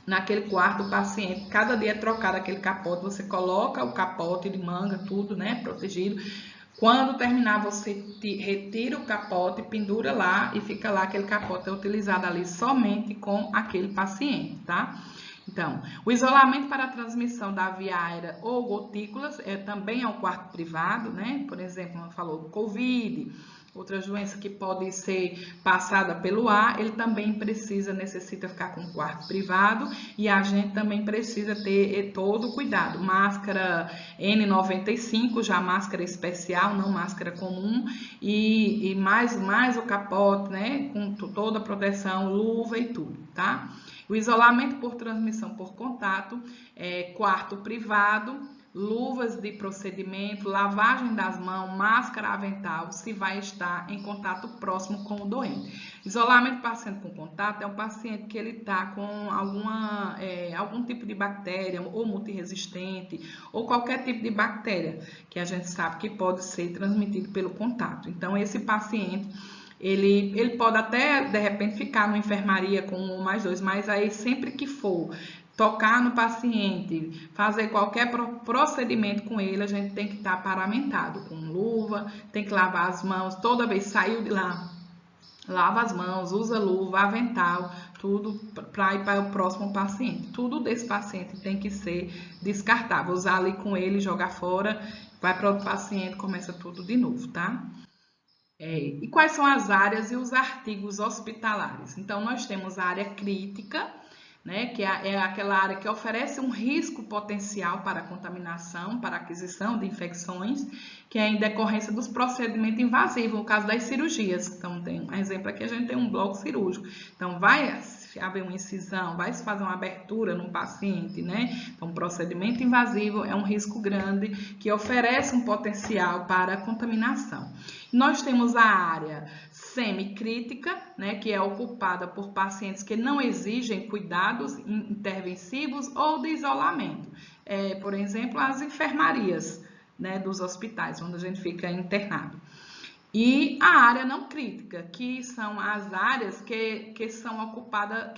naquele quarto do paciente, cada dia é trocado aquele capote, você coloca o capote de manga, tudo, né, protegido. Quando terminar, você retira o capote, pendura lá e fica lá, aquele capote é utilizado ali somente com aquele paciente, tá? Então, o isolamento para a transmissão da via aérea ou gotículas também é um quarto privado, né? Por exemplo, como falou do Covid, outras doenças que podem ser passadas pelo ar, ele também necessita ficar com um quarto privado e a gente também precisa ter todo o cuidado. Máscara N95, já máscara especial, não máscara comum, e mais o capote, né? Com toda a proteção, luva e tudo, tá? O isolamento por transmissão por contato, quarto privado, luvas de procedimento, lavagem das mãos, máscara avental, se vai estar em contato próximo com o doente. Isolamento do paciente com contato é um paciente que ele está com algum tipo de bactéria, ou multiresistente, ou qualquer tipo de bactéria, que a gente sabe que pode ser transmitido pelo contato. Então, esse paciente ele pode até, de repente, ficar numa enfermaria com um ou mais dois, mas aí sempre que for tocar no paciente, fazer qualquer procedimento com ele, a gente tem que estar paramentado com luva, tem que lavar as mãos, toda vez que saiu de lá, lava as mãos, usa luva, avental, tudo para ir para o próximo paciente. Tudo desse paciente tem que ser descartável, usar ali com ele, jogar fora, vai para outro paciente, começa tudo de novo, tá? E quais são as áreas e os artigos hospitalares? Então, nós temos a área crítica, né, que é aquela área que oferece um risco potencial para contaminação, para aquisição de infecções, que é em decorrência dos procedimentos invasivos, no caso das cirurgias. Então, tem um exemplo aqui, a gente tem um bloco cirúrgico. Então, vai haver uma incisão, vai se fazer uma abertura no paciente, né? Então, um procedimento invasivo é um risco grande que oferece um potencial para a contaminação. Nós temos a área semicrítica, né, que é ocupada por pacientes que não exigem cuidados intervensivos ou de isolamento. Por exemplo, as enfermarias, né, dos hospitais, onde a gente fica internado. E a área não crítica, que são as áreas que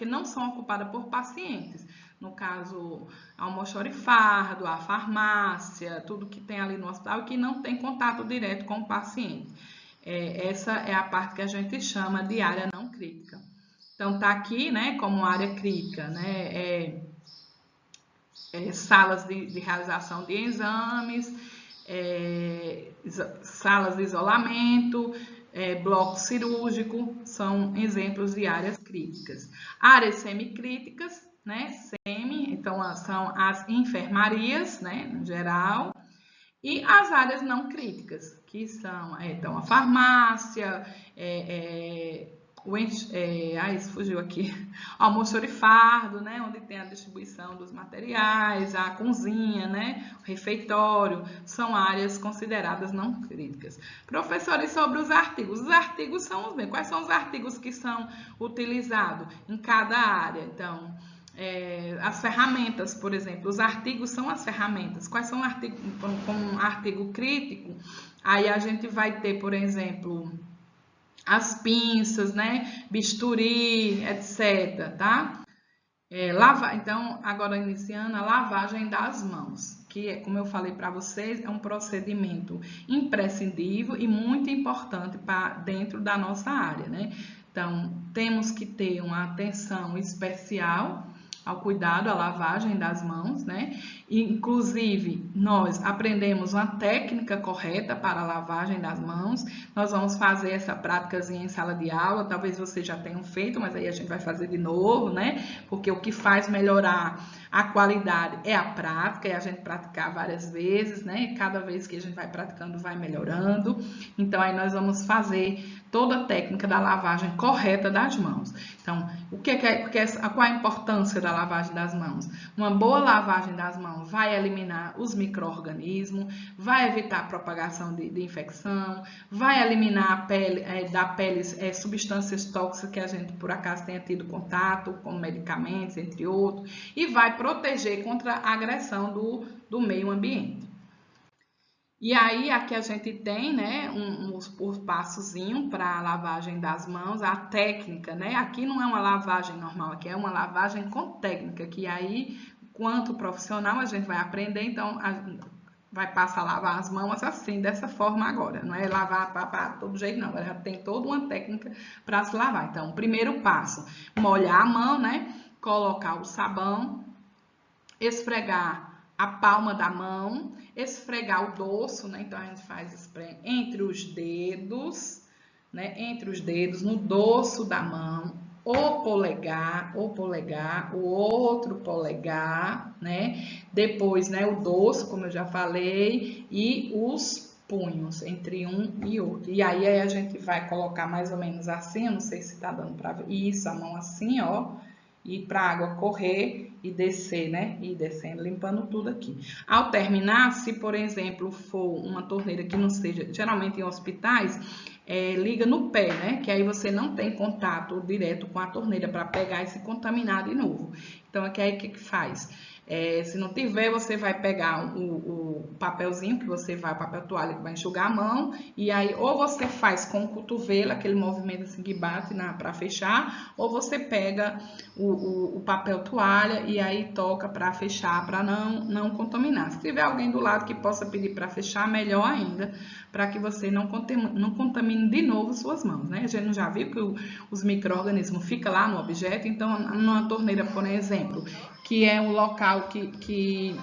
não são ocupadas por pacientes. No caso, almoxarifado, a farmácia, tudo que tem ali no hospital e que não tem contato direto com o paciente. Essa é a parte que a gente chama de área não crítica. Então, tá aqui, né, como área crítica, né, salas de realização de exames, salas de isolamento, bloco cirúrgico, são exemplos de áreas críticas. Áreas semicríticas, né, então são as enfermarias, né, no geral, e as áreas não críticas, que são então a farmácia, isso fugiu aqui, almoxarifado, né, onde tem a distribuição dos materiais, a cozinha, né, o refeitório, são áreas consideradas não críticas. Professores, sobre os artigos são os mesmos. Quais são os artigos que são utilizados em cada área? Então, as ferramentas, por exemplo, os artigos são as ferramentas. Quais são artigos, como um artigo crítico? Aí a gente vai ter, por exemplo, as pinças, né, bisturi, etc, tá? Então, agora iniciando a lavagem das mãos, que, como eu falei para vocês, é um procedimento imprescindível e muito importante para dentro da nossa área, né? Então, temos que ter uma atenção especial ao cuidado, à lavagem das mãos, né? Inclusive, nós aprendemos uma técnica correta para a lavagem das mãos. Nós vamos fazer essa práticazinha em sala de aula, talvez vocês já tenham feito, mas aí a gente vai fazer de novo, né? Porque o que faz melhorar a qualidade é a prática, é a gente praticar várias vezes, né? E cada vez que a gente vai praticando, vai melhorando. Então, aí nós vamos fazer toda a técnica da lavagem correta das mãos. Então, qual a importância da lavagem das mãos? Uma boa lavagem das mãos vai eliminar os micro-organismos, vai evitar a propagação de infecção, vai eliminar da pele substâncias tóxicas que a gente, por acaso, tenha tido contato, como medicamentos, entre outros, e vai proteger contra a agressão do meio ambiente. E aí, aqui a gente tem, né, os passozinho para a lavagem das mãos, a técnica, né? Aqui não é uma lavagem normal, aqui é uma lavagem com técnica, que aí, quanto profissional, a gente vai aprender, então, vai passar a lavar as mãos assim, dessa forma agora. Não é lavar para todo jeito, não. Ela já tem toda uma técnica para se lavar. Então, o primeiro passo, molhar a mão, né? Colocar o sabão, esfregar a palma da mão, esfregar o dorso, né? Então, a gente faz spray entre os dedos, né? Entre os dedos, no dorso da mão, o polegar, o outro polegar, né? Depois, né? O dorso, como eu já falei, e os punhos, entre um e outro. E aí a gente vai colocar mais ou menos assim, eu não sei se tá dando pra ver. Isso, a mão assim, ó. E para a água correr e descer, né? E descendo, limpando tudo aqui. Ao terminar, se por exemplo for uma torneira que não seja, geralmente em hospitais, liga no pé, né? Que aí você não tem contato direto com a torneira para pegar e se contaminar de novo. Então, aqui aí o que faz? Se não tiver, você vai pegar o papelzinho que você vai, o papel toalha que vai enxugar a mão, e aí ou você faz com o cotovelo, aquele movimento assim que bate para fechar, ou você pega o papel toalha e aí toca para fechar, para não contaminar. Se tiver alguém do lado que possa pedir para fechar, melhor ainda, para que você não contamine de novo suas mãos, né? A gente já viu que os micro-organismos ficam lá no objeto, então numa torneira, por exemplo, que é um local que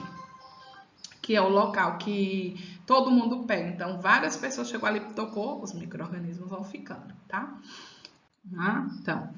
é o local que todo mundo pega. Então, várias pessoas chegou ali e tocou, os micro-organismos vão ficando, tá? Então,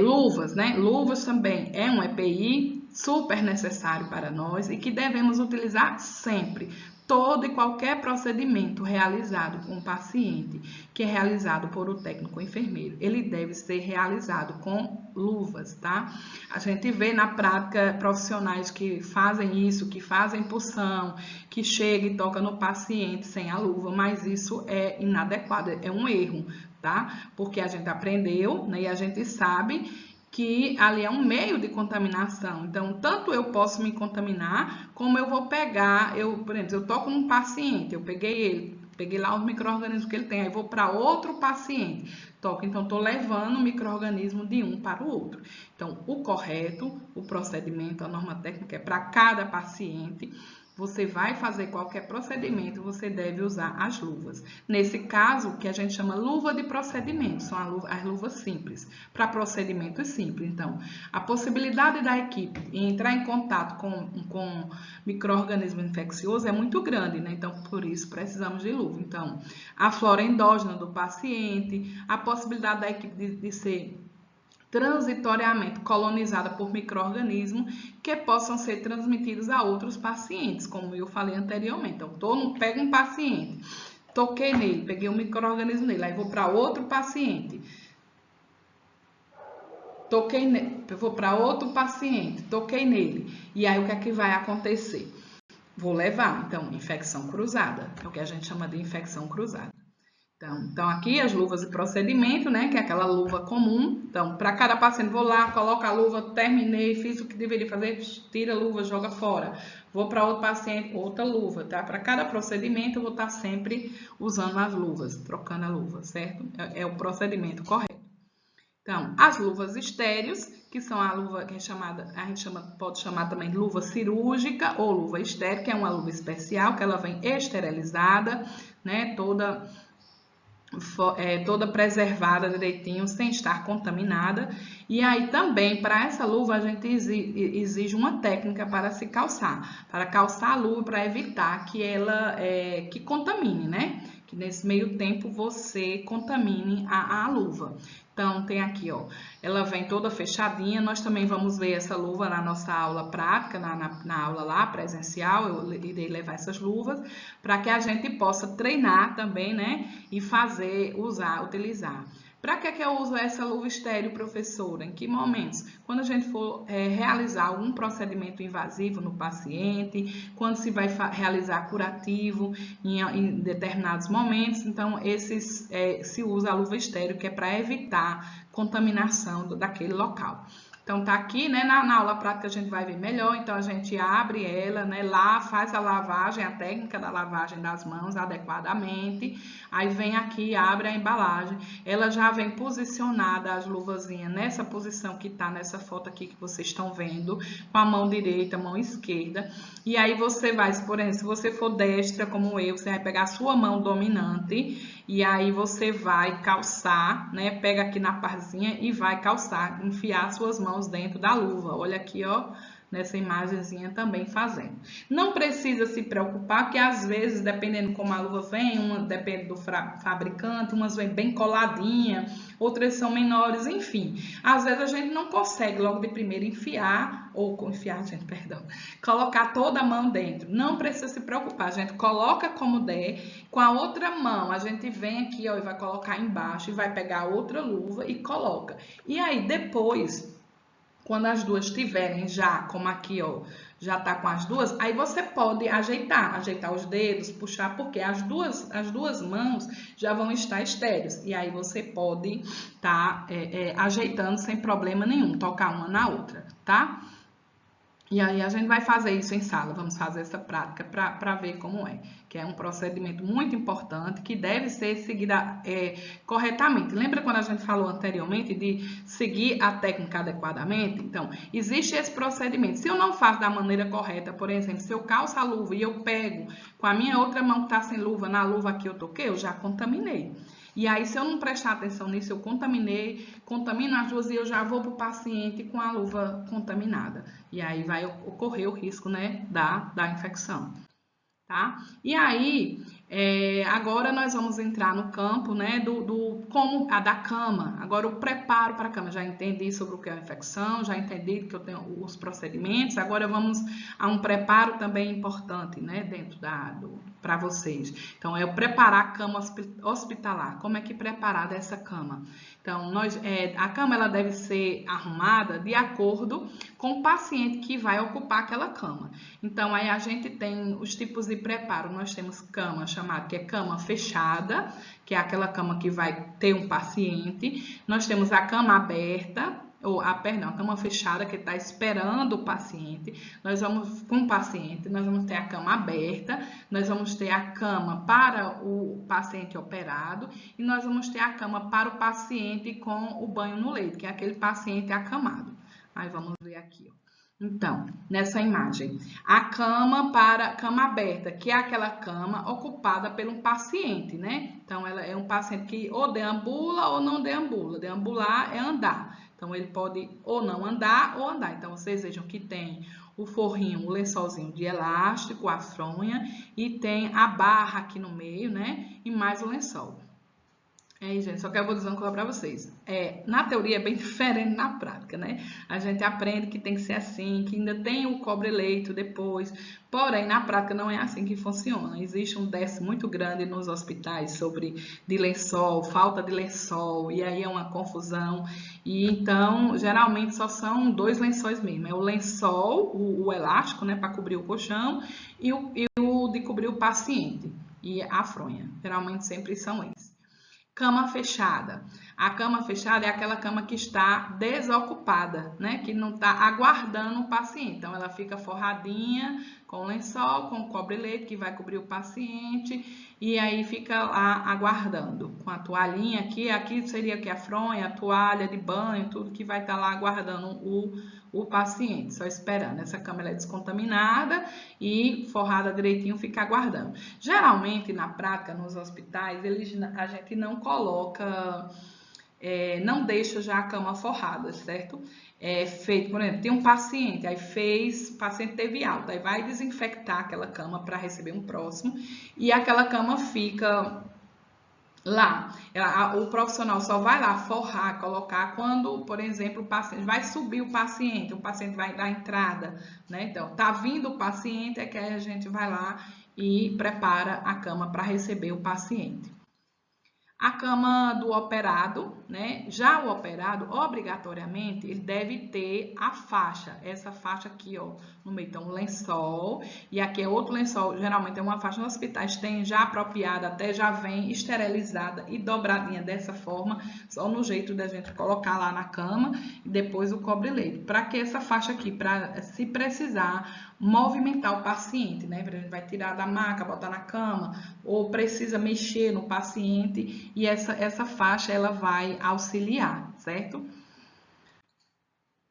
luvas, né? Luvas também é um EPI super necessário para nós e que devemos utilizar sempre. Todo e qualquer procedimento realizado com o paciente, que é realizado por o técnico enfermeiro, ele deve ser realizado com luvas, tá? A gente vê na prática profissionais que fazem isso, que fazem punção, que chega e toca no paciente sem a luva, mas isso é inadequado, é um erro, tá? Porque a gente aprendeu, né, e a gente sabe que ali é um meio de contaminação. Então, tanto eu posso me contaminar, como eu vou pegar, por exemplo, eu toco num paciente, eu peguei lá os micro-organismos que ele tem, aí vou para outro paciente, toco, então estou levando o micro-organismo de um para o outro. Então, o correto, o procedimento, a norma técnica é para cada paciente. Você vai fazer qualquer procedimento, você deve usar as luvas. Nesse caso, que a gente chama luva de procedimento, são as luvas simples, para procedimentos simples. Então, a possibilidade da equipe entrar em contato com micro-organismo infeccioso é muito grande, né? Então, por isso, precisamos de luva. Então, a flora endógena do paciente, a possibilidade da equipe de ser transitoriamente colonizada por micro-organismos que possam ser transmitidos a outros pacientes, como eu falei anteriormente. Então, pego um paciente, toquei nele, peguei um micro-organismo nele, aí vou para outro paciente, toquei nele, vou para outro paciente, toquei nele, e aí o que é que vai acontecer? Vou levar, então, infecção cruzada, é o que a gente chama de infecção cruzada. Então, aqui as luvas de procedimento, né, que é aquela luva comum. Então, para cada paciente, vou lá, coloco a luva, terminei, fiz o que deveria fazer, tira a luva, joga fora. Vou para outro paciente, outra luva, tá? Para cada procedimento, eu vou estar sempre usando as luvas, trocando a luva, certo? É o procedimento correto. Então, as luvas estéreos, que são a luva que pode chamar também de luva cirúrgica ou luva estéreo, que é uma luva especial, que ela vem esterilizada, né, toda preservada direitinho, sem estar contaminada. E aí também, para essa luva, a gente exige uma técnica para se calçar. Para calçar a luva, para evitar que ela que contamine, né? Que nesse meio tempo você contamine a luva. Então, tem aqui, ó, ela vem toda fechadinha. Nós também vamos ver essa luva na nossa aula prática, na aula lá presencial. Eu irei levar essas luvas para que a gente possa treinar também, né? E utilizar. Para que eu uso essa luva estéreo, professora? Em que momentos? Quando a gente for realizar algum procedimento invasivo no paciente, quando se vai realizar curativo em determinados momentos, então se usa a luva estéreo, que é para evitar contaminação daquele local. Então, tá aqui, né, na aula prática a gente vai ver melhor, então a gente abre ela, né, lá faz a lavagem, a técnica da lavagem das mãos adequadamente, aí vem aqui, abre a embalagem, ela já vem posicionada, as luvazinhas, nessa posição que tá nessa foto aqui que vocês estão vendo, com a mão direita, mão esquerda, e aí você vai, por exemplo, se você for destra como eu, você vai pegar a sua mão dominante, e aí você vai calçar, né? Pega aqui na parzinha e vai calçar, enfiar suas mãos dentro da luva. Olha aqui, ó, nessa imagenzinha também fazendo. Não precisa se preocupar, que às vezes, dependendo como a luva vem, depende do fabricante, umas vem bem coladinha, outras são menores, enfim. Às vezes a gente não consegue logo de primeiro colocar toda a mão dentro. Não precisa se preocupar, a gente coloca como der, com a outra mão a gente vem aqui, ó, e vai colocar embaixo e vai pegar outra luva e coloca. E aí depois, quando as duas estiverem já, como aqui, ó, já tá com as duas, aí você pode ajeitar os dedos, puxar, porque as duas mãos já vão estar estéreis. E aí você pode tá ajeitando sem problema nenhum, tocar uma na outra, tá? E aí a gente vai fazer isso em sala, vamos fazer essa prática para ver como é, que é um procedimento muito importante que deve ser seguido corretamente. Lembra quando a gente falou anteriormente de seguir a técnica adequadamente? Então, existe esse procedimento. Se eu não faço da maneira correta, por exemplo, se eu calço a luva e eu pego com a minha outra mão que está sem luva, na luva que eu toquei, eu já contaminei. E aí, se eu não prestar atenção nisso, eu contamino as duas e eu já vou para o paciente com a luva contaminada. E aí vai ocorrer o risco, né, da infecção. Tá? E aí, agora nós vamos entrar no campo, né, da cama. Agora, o preparo para a cama. Já entendi sobre o que é a infecção, já entendi que eu tenho os procedimentos. Agora vamos a um preparo também importante, né, dentro para vocês. Então, é o preparar a cama hospitalar. Como é que preparar essa cama? Então, a cama ela deve ser arrumada de acordo com o paciente que vai ocupar aquela cama. Então, aí a gente tem os tipos de preparo. Nós temos cama chamada, que é cama fechada, que é aquela cama que vai ter um paciente. Nós temos a cama aberta, a cama fechada que está esperando o paciente. Com o paciente, nós vamos ter a cama aberta, nós vamos ter a cama para o paciente operado e nós vamos ter a cama para o paciente com o banho no leito, que é aquele paciente acamado. Aí vamos ver aqui, ó. Então, nessa imagem, a cama aberta, que é aquela cama ocupada por um paciente, né? Então, ela é um paciente que ou deambula ou não deambula. Deambular é andar. Então, ele pode ou não andar ou andar. Então, vocês vejam que tem o forrinho, o lençolzinho de elástico, a fronha, e tem a barra aqui no meio, né? E mais o lençol. Aí, gente, só que eu vou dizer uma coisa para vocês. Na teoria é bem diferente na prática, né? A gente aprende que tem que ser assim, que ainda tem o cobre-leito depois. Porém, na prática não é assim que funciona. Existe um déficit muito grande nos hospitais de lençol, falta de lençol, e aí é uma confusão. E então, geralmente só são 2 lençóis mesmo. É o lençol, o elástico, né, para cobrir o colchão, e o de cobrir o paciente, e a fronha. Geralmente sempre são esses. Cama fechada. A cama fechada é aquela cama que está desocupada, né? Que não está aguardando o paciente. Então, ela fica forradinha com lençol, com cobre-leito que vai cobrir o paciente e aí fica lá aguardando. Com a toalhinha aqui seria que a fronha, a toalha de banho, tudo que vai estar lá aguardando o paciente, só esperando. Essa cama ela é descontaminada e forrada direitinho, fica aguardando. Geralmente, na prática, nos hospitais, a gente não coloca, não deixa já a cama forrada, certo? Feito, por exemplo, tem um paciente, o paciente teve alta, aí vai desinfectar aquela cama para receber um próximo e aquela cama fica lá. O profissional só vai lá forrar, colocar quando, por exemplo, o paciente vai subir o paciente vai dar entrada, né? Então, tá vindo o paciente, é que a gente vai lá e prepara a cama para receber o paciente. A cama do operado, né? Já o operado, obrigatoriamente, ele deve ter a faixa. Essa faixa aqui, ó, no meio. Então, um lençol. E aqui é outro lençol. Geralmente é uma faixa nos hospitais. Tem já apropriada, até já vem esterilizada e dobradinha dessa forma. Só no jeito da gente colocar lá na cama. E depois o cobre-leito. Para que essa faixa aqui? Para, se precisar, movimentar o paciente, né? A gente vai tirar da maca, botar na cama. Ou precisa mexer no paciente. E essa faixa, ela vai auxiliar, certo?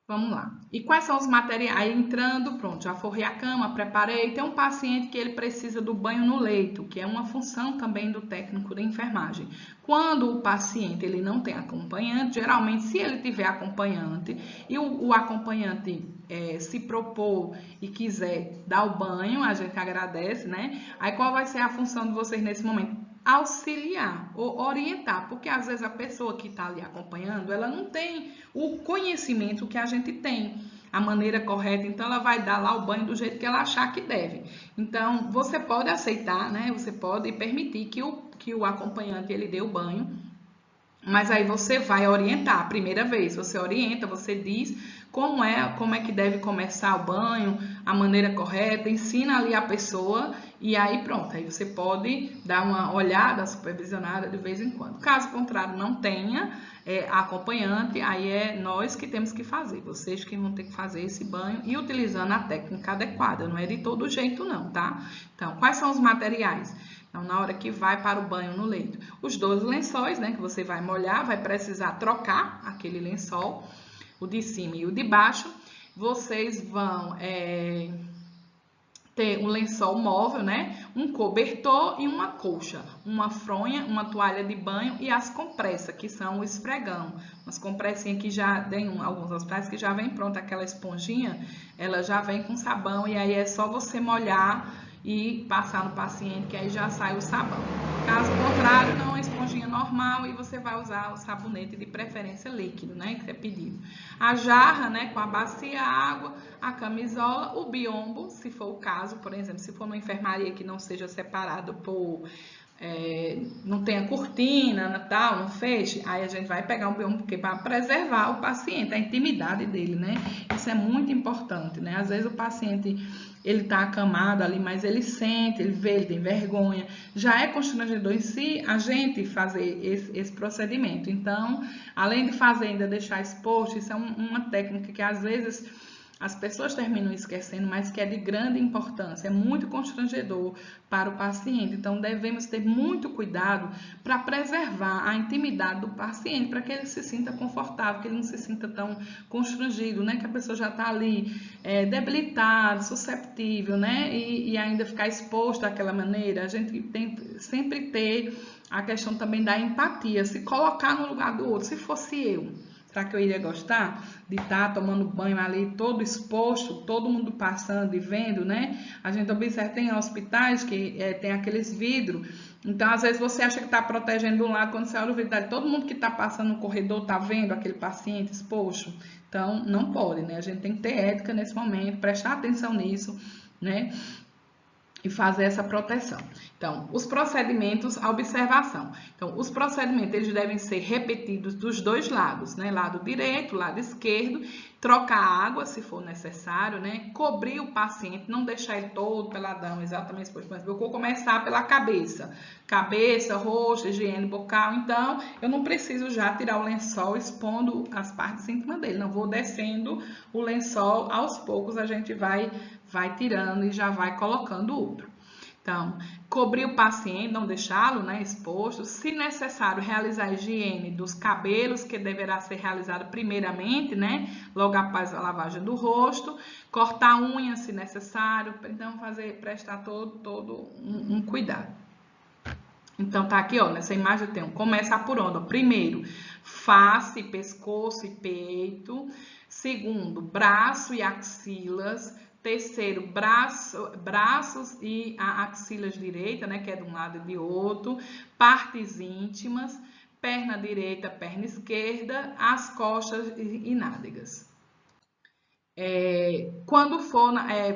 Vamos lá. E quais são os materiais? Aí entrando, pronto, já forrei a cama, preparei. Tem um paciente que ele precisa do banho no leito, que é uma função também do técnico de enfermagem. Quando o paciente ele não tem acompanhante, geralmente se ele tiver acompanhante e o acompanhante se propor e quiser dar o banho, a gente agradece, né? Aí qual vai ser a função de vocês nesse momento? Auxiliar ou orientar, porque às vezes a pessoa que está ali acompanhando, ela não tem o conhecimento que a gente tem, a maneira correta, então ela vai dar lá o banho do jeito que ela achar que deve. Então, você pode aceitar, né? Você pode permitir que o acompanhante ele dê o banho, mas aí você vai orientar a primeira vez, você orienta, você diz como é que deve começar o banho, a maneira correta, ensina ali a pessoa e aí pronto, aí você pode dar uma olhada supervisionada de vez em quando. Caso contrário, não tenha acompanhante, aí é nós que temos que fazer, vocês que vão ter que fazer esse banho e utilizando a técnica adequada, não é de todo jeito não, tá? Então, quais são os materiais? Então, na hora que vai para o banho no leito, os 12 lençóis, né, que você vai molhar, vai precisar trocar aquele lençol, o de cima e o de baixo. Vocês vão ter um lençol móvel, né, um cobertor e uma colcha, uma fronha, uma toalha de banho e as compressas, que são o esfregão. Umas compressinhas que já tem alguns hospitais que já vem pronta, aquela esponjinha, ela já vem com sabão e aí é só você molhar e passar no paciente, que aí já sai o sabão. Caso contrário, não, a esponjinha normal e você vai usar o sabonete de preferência líquido, né, que é pedido. A jarra, né, com a bacia, a água, a camisola, o biombo, se for o caso, por exemplo, se for uma enfermaria que não seja separado por... não tenha cortina, tal, não feche, aí a gente vai pegar um biombo para preservar o paciente, a intimidade dele, né? Isso é muito importante, né? Às vezes o paciente ele está acamado ali, mas ele sente, ele vê, ele tem vergonha. Já é constrangedor em si a gente fazer esse procedimento. Então, além de fazer ainda deixar exposto, isso é uma técnica que às vezes as pessoas terminam esquecendo, mas que é de grande importância, é muito constrangedor para o paciente. Então, devemos ter muito cuidado para preservar a intimidade do paciente, para que ele se sinta confortável, que ele não se sinta tão constrangido, né? Que a pessoa já está ali debilitada, susceptível, né? E ainda ficar exposto daquela maneira. A gente tem sempre ter a questão também da empatia, se colocar no lugar do outro. Se fosse eu, será que eu iria gostar de estar tomando banho ali todo exposto, todo mundo passando e vendo, né? A gente observa, tem hospitais que tem aqueles vidros, então às vezes você acha que está protegendo de um lado, quando você olha o vidro, todo mundo que está passando no corredor está vendo aquele paciente exposto. Então não pode, né? A gente tem que ter ética nesse momento, prestar atenção nisso, né? E fazer essa proteção. Então, os procedimentos, a observação. Então, os procedimentos, eles devem ser repetidos dos dois lados, né? Lado direito, lado esquerdo, trocar água, se for necessário, né? Cobrir o paciente, não deixar ele todo peladão, exatamente. Por exemplo, eu vou começar pela cabeça. Cabeça, rosto, higiene bucal. Então, eu não preciso já tirar o lençol expondo as partes íntimas dele. Não vou descendo o lençol, aos poucos a gente vai tirando e já vai colocando outro. Então, cobrir o paciente, não deixá-lo, né, exposto. Se necessário, realizar a higiene dos cabelos, que deverá ser realizada primeiramente, né, logo após a lavagem do rosto. Cortar unha, se necessário. Então, prestar todo um cuidado. Então, tá aqui, ó, nessa imagem eu tenho, começa por onde? Primeiro, face, pescoço e peito. Segundo, braço e axilas. Terceiro, braços e axilas direita, né, que é de um lado e de outro. Partes íntimas, perna direita, perna esquerda, as costas e nádegas. Quando for,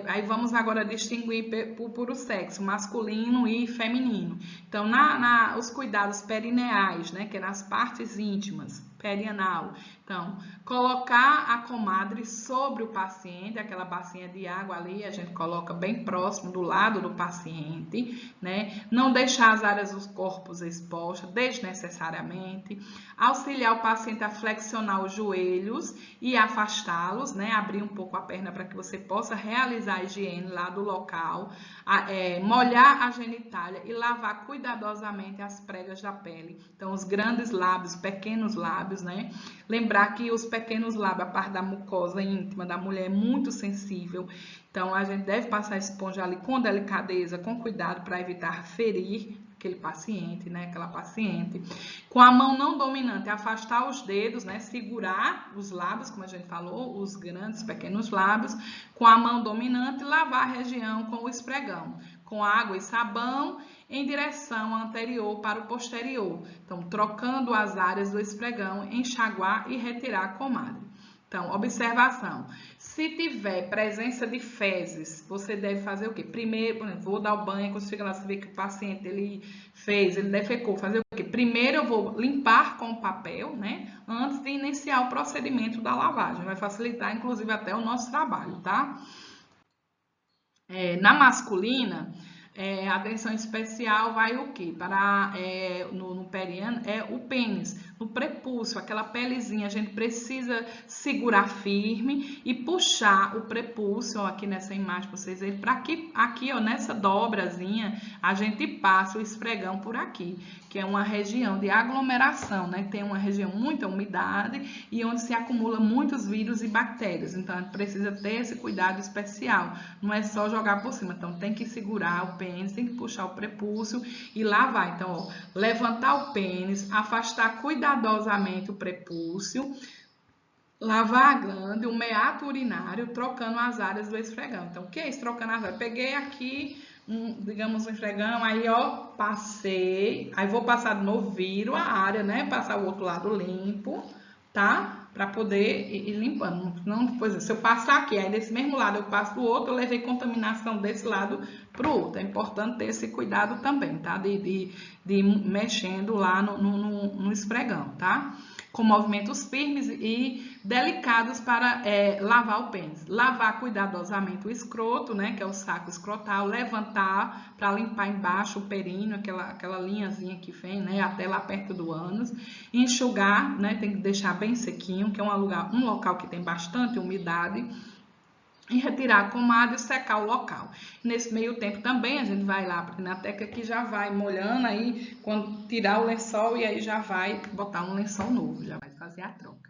aí vamos agora distinguir por o sexo, masculino e feminino. Então, os cuidados perineais, né, que é nas partes íntimas, perianal. Então, colocar a comadre sobre o paciente, aquela bacinha de água ali, a gente coloca bem próximo do lado do paciente, né? Não deixar as áreas dos corpos expostas desnecessariamente. Auxiliar o paciente a flexionar os joelhos e afastá-los, né? Abrir um pouco a perna para que você possa realizar a higiene lá do local. Molhar a genitália e lavar cuidadosamente as pregas da pele. Então, os grandes lábios, pequenos lábios, né? Lembrar que os pequenos lábios, a parte da mucosa íntima da mulher é muito sensível. Então, a gente deve passar a esponja ali com delicadeza, com cuidado para evitar ferir aquele paciente, né? Aquela paciente. Com a mão não dominante, afastar os dedos, né? Segurar os lábios, como a gente falou, os grandes, pequenos lábios. Com a mão dominante, lavar a região com o esfregão. Com água e sabão em direção anterior para o posterior. Então, trocando as áreas do esfregão, enxaguar e retirar a comadre. Então, observação. Se tiver presença de fezes, você deve fazer o quê? Primeiro, por exemplo, vou dar o banho, quando chega lá, você vê que o paciente ele defecou. Fazer o quê? Primeiro eu vou limpar com papel, né? Antes de iniciar o procedimento da lavagem. Vai facilitar, inclusive, até o nosso trabalho, tá? Na masculina, a atenção especial vai o quê? No periano, o pênis, no prepúcio, aquela pelezinha, a gente precisa segurar firme e puxar o prepúcio, ó, aqui nessa imagem, para vocês verem, para que aqui, ó, nessa dobrazinha, a gente passa o esfregão por aqui, que é uma região de aglomeração, né? Tem uma região muita umidade e onde se acumula muitos vírus e bactérias, então a gente precisa ter esse cuidado especial, não é só jogar por cima, então tem que segurar o pênis, tem que puxar o prepúcio e lavar. Então, ó, levantar o pênis, afastar cuidadosamente o prepúcio, lavar a glândula, o meato urinário, trocando as áreas do esfregão. Então, o que é isso? Trocando as áreas. Peguei aqui, digamos, um esfregão, aí, ó, passei, aí vou passar de novo, viro a área, né? Passar o outro lado limpo, tá? Para poder ir limpando. Não, por exemplo, se eu passar aqui, aí desse mesmo lado eu passo do outro, eu levei contaminação desse lado para o outro. É importante ter esse cuidado também, tá? De mexendo lá no esfregão, tá? com movimentos firmes e delicados para lavar o pênis. Lavar cuidadosamente o escroto, né, que é o saco escrotal, levantar para limpar embaixo o períneo, aquela linhazinha que vem, né, até lá perto do ânus. Enxugar, né, tem que deixar bem sequinho, que é um local que tem bastante umidade. E retirar a pomada e secar o local. Nesse meio tempo também a gente vai lá, porque na teca aqui já vai molhando, aí quando tirar o lençol e aí já vai botar um lençol novo, já vai fazer a troca.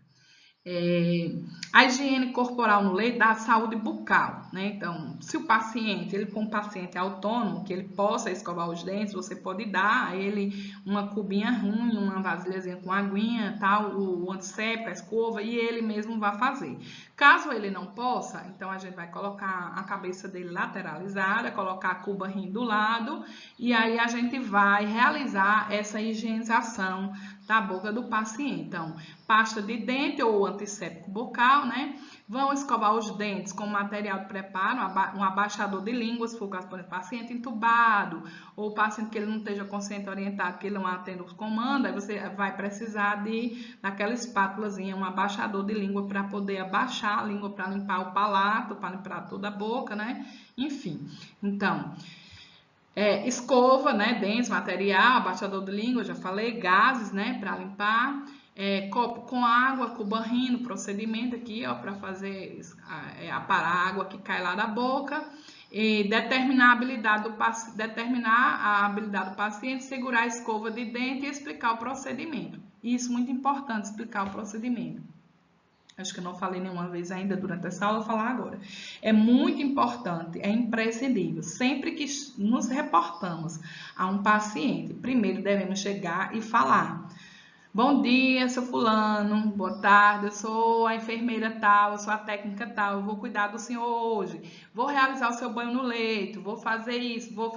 A higiene corporal no leito dá saúde bucal, né? Então, se o paciente, ele for um paciente autônomo, que ele possa escovar os dentes, você pode dar a ele uma cubinha ruim, uma vasilhazinha com aguinha, tal, o antisséptico, a escova, e ele mesmo vai fazer. Caso ele não possa, então a gente vai colocar a cabeça dele lateralizada, colocar a cuba rim do lado, e aí a gente vai realizar essa higienização da boca do paciente. Então, pasta de dente ou antisséptico bucal, né? Vão escovar os dentes com material de preparo, um abaixador de língua, se for o caso, por exemplo, paciente entubado, ou paciente que ele não esteja consciente orientado, que ele não atenda os comandos, aí você vai precisar daquela espátulazinha, um abaixador de língua para poder abaixar a língua, para limpar o palato, para limpar toda a boca, né? Enfim, então... escova, né, dentes, material, abaixador de língua, já falei, gases, né, para limpar, copo com água, cuba-rim no procedimento aqui, ó, para fazer aparar a água que cai lá da boca, e determinar a habilidade do paciente, segurar a escova de dente e explicar o procedimento. Isso é muito importante, explicar o procedimento. Acho que eu não falei nenhuma vez ainda durante essa aula, vou falar agora. É muito importante, é imprescindível. Sempre que nos reportamos a um paciente, primeiro devemos chegar e falar: bom dia, seu fulano, boa tarde, eu sou a enfermeira tal, eu sou a técnica tal, eu vou cuidar do senhor hoje, vou realizar o seu banho no leito, vou fazer isso, vou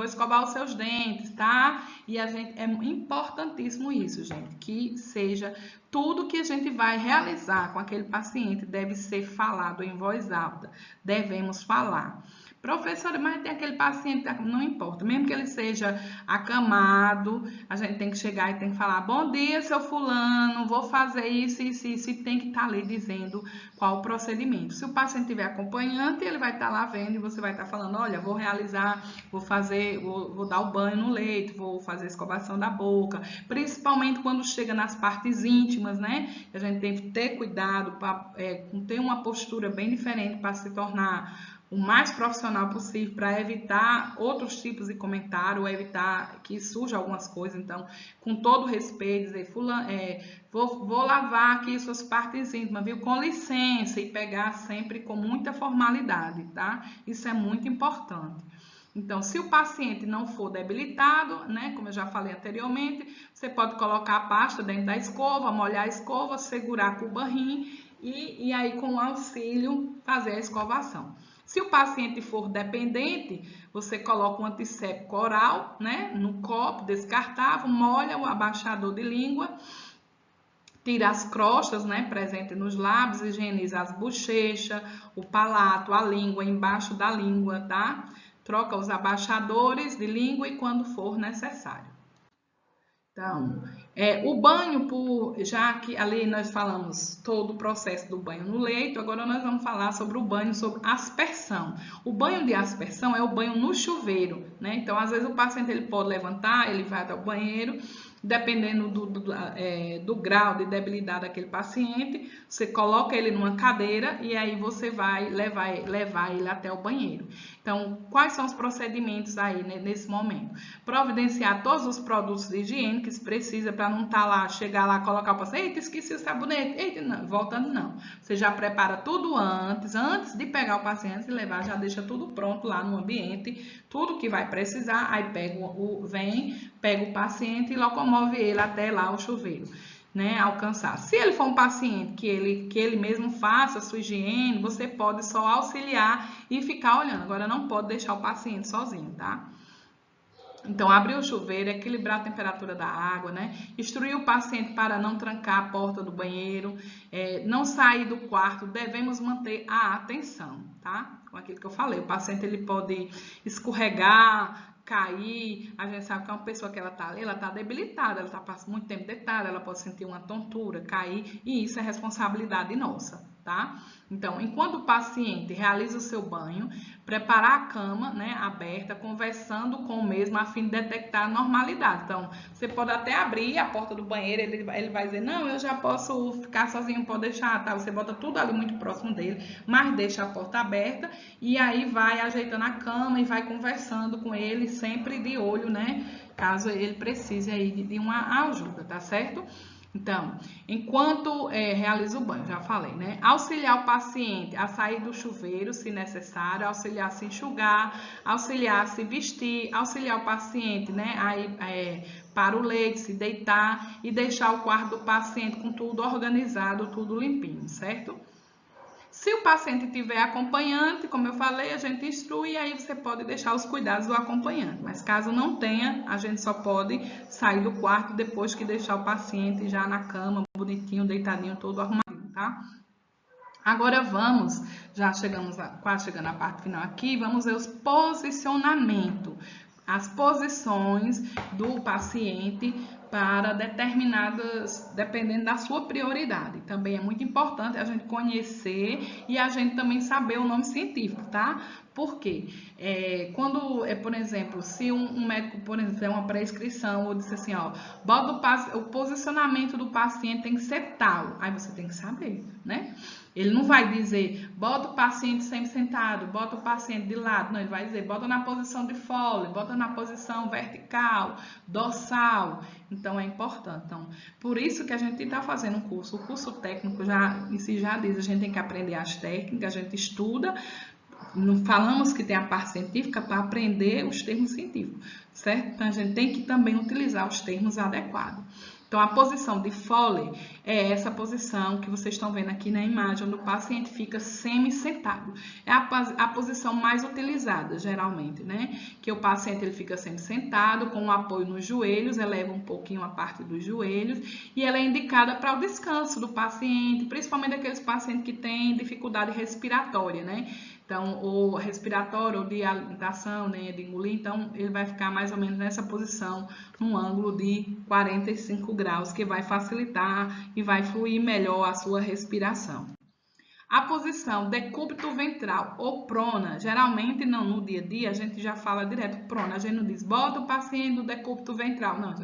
escovar os seus dentes, tá? E é importantíssimo isso, gente, que seja tudo que a gente vai realizar com aquele paciente deve ser falado em voz alta, devemos falar. Professora, mas tem aquele paciente, não importa, mesmo que ele seja acamado, a gente tem que chegar e tem que falar: bom dia, seu fulano, vou fazer isso, e tem que estar ali dizendo qual o procedimento. Se o paciente tiver acompanhante, ele vai estar lá vendo e você vai estar falando: olha, vou realizar, vou dar o banho no leito, vou fazer a escovação da boca, principalmente quando chega nas partes íntimas, né? A gente tem que ter cuidado para ter uma postura bem diferente para se tornar o mais profissional possível, para evitar outros tipos de comentário, ou evitar que surja algumas coisas. Então, com todo respeito, dizer: vou lavar aqui suas partes íntimas, viu? Com licença, e pegar sempre com muita formalidade, tá? Isso é muito importante. Então, se o paciente não for debilitado, né, como eu já falei anteriormente, você pode colocar a pasta dentro da escova, molhar a escova, segurar a cuba-rim e aí, com o auxílio, fazer a escovação. Se o paciente for dependente, você coloca um antisséptico oral, né, no copo descartável, molha o abaixador de língua, tira as crostas, né, presentes nos lábios, higieniza as bochechas, o palato, a língua, embaixo da língua, tá? Troca os abaixadores de língua e quando for necessário. Então, o banho, já que ali nós falamos todo o processo do banho no leito, agora nós vamos falar sobre o banho, sobre aspersão. O banho de aspersão é o banho no chuveiro, né? Então, às vezes o paciente ele pode levantar, ele vai ao banheiro, dependendo do grau de debilidade daquele paciente, você coloca ele numa cadeira e aí você vai levar ele até o banheiro. Então, quais são os procedimentos aí, né, nesse momento? Providenciar todos os produtos de higiene que se precisa para não estar lá, chegar lá, colocar o paciente: eita, esqueci o sabonete, eita, não, voltando não. Você já prepara tudo antes de pegar o paciente e levar, já deixa tudo pronto lá no ambiente, tudo que vai precisar, aí pega o paciente e locomove ele até lá o chuveiro, né, alcançar. Se ele for um paciente que ele mesmo faça a sua higiene, você pode só auxiliar e ficar olhando. Agora, não pode deixar o paciente sozinho, tá? Então, abrir o chuveiro, equilibrar a temperatura da água, né? Instruir o paciente para não trancar a porta do banheiro, não sair do quarto, devemos manter a atenção, tá? Com aquilo que eu falei, o paciente ele pode escorregar, cair, a gente sabe que é uma pessoa que ela tá ali, ela tá debilitada, ela tá passando muito tempo deitada, ela pode sentir uma tontura, cair, e isso é responsabilidade nossa, tá? Então, enquanto o paciente realiza o seu banho, preparar a cama, né, aberta, conversando com o mesmo a fim de detectar a normalidade. Então, você pode até abrir a porta do banheiro, ele vai dizer, não, eu já posso ficar sozinho, pode deixar, tá? Você bota tudo ali muito próximo dele, mas deixa a porta aberta e aí vai ajeitando a cama e vai conversando com ele, sempre de olho, né? Caso ele precise aí de uma ajuda, tá certo? Então, enquanto realiza o banho, já falei, né? Auxiliar o paciente a sair do chuveiro, se necessário, auxiliar a se enxugar, auxiliar a se vestir, auxiliar o paciente, né? Para o leito, se deitar e deixar o quarto do paciente com tudo organizado, tudo limpinho, certo? Se o paciente tiver acompanhante, como eu falei, a gente instrui e aí você pode deixar os cuidados do acompanhante. Mas caso não tenha, a gente só pode sair do quarto depois que deixar o paciente já na cama, bonitinho, deitadinho, todo arrumadinho, tá? Agora vamos, quase chegando à parte final aqui, vamos ver os posicionamentos, as posições do paciente para determinadas, dependendo da sua prioridade. Também é muito importante a gente conhecer e a gente também saber o nome científico, tá? Por quê? Por exemplo, se um médico, por exemplo, der uma prescrição ou disse assim, ó, o posicionamento do paciente tem que ser tal, aí você tem que saber, né? Ele não vai dizer, bota o paciente sempre sentado, bota o paciente de lado. Não, ele vai dizer, bota na posição de Foley, bota na posição vertical, dorsal. Então, é importante. Então, por isso que a gente está fazendo um curso. O curso técnico em si já diz, a gente tem que aprender as técnicas, a gente estuda. Não falamos que tem a parte científica para aprender os termos científicos, certo? Então, a gente tem que também utilizar os termos adequados. Então, a posição de Foley é essa posição que vocês estão vendo aqui na imagem, onde o paciente fica semi-sentado. É a posição mais utilizada, geralmente, né? Que o paciente ele fica semi-sentado, com o apoio nos joelhos, eleva um pouquinho a parte dos joelhos, e ela é indicada para o descanso do paciente, principalmente aqueles pacientes que têm dificuldade respiratória, né? Então, ou respiratório, ou de alimentação, né, de engolir, então ele vai ficar mais ou menos nessa posição, num ângulo de 45 graus, que vai facilitar e vai fluir melhor a sua respiração. A posição decúbito ventral ou prona, geralmente não, no dia a dia a gente já fala direto prona, a gente não diz bota o paciente no decúbito ventral, não,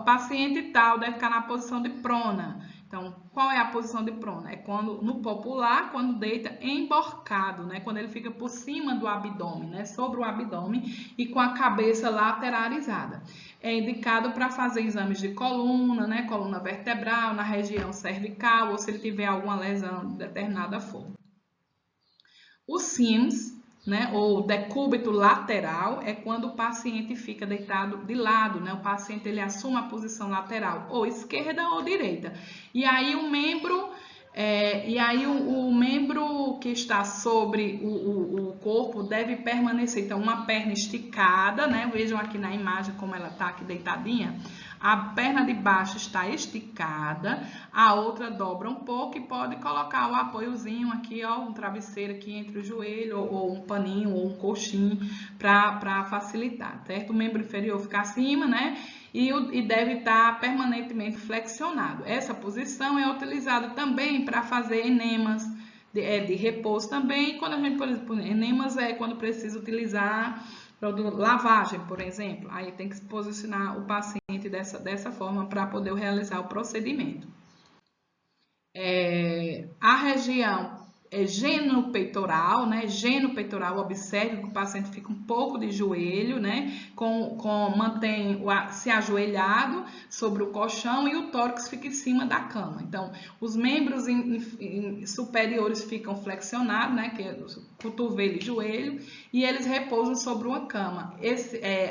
paciente tal deve ficar na posição de prona. Então, qual é a posição de prona? É quando, no popular, quando deita emborcado, né? Quando ele fica por cima do abdômen, né? Sobre o abdômen e com a cabeça lateralizada. É indicado para fazer exames de coluna, né? Coluna vertebral, na região cervical, ou se ele tiver alguma lesão de determinada forma. O SIMS, né, ou decúbito lateral, é quando o paciente fica deitado de lado, né? O paciente ele assume a posição lateral, ou esquerda ou direita. E aí o membro que está sobre o corpo deve permanecer. Então, uma perna esticada, né? Vejam aqui na imagem como ela está aqui deitadinha. A perna de baixo está esticada, a outra dobra um pouco e pode colocar o apoiozinho aqui, ó, um travesseiro aqui entre o joelho, ou um paninho, ou um coxinho, para facilitar, certo? O membro inferior fica acima, né? E deve estar permanentemente flexionado. Essa posição é utilizada também para fazer enemas de repouso também. Quando a gente, por exemplo, enemas é quando precisa utilizar lavagem, por exemplo, aí tem que se posicionar o paciente dessa forma para poder realizar o procedimento. A região genopeitoral, né? Genopeitoral, observe que o paciente fica um pouco de joelho, né? Mantém se ajoelhado sobre o colchão e o tórax fica em cima da cama. Então, os membros superiores ficam flexionados, né? Que é cotovelo e joelho, e eles repousam sobre uma cama,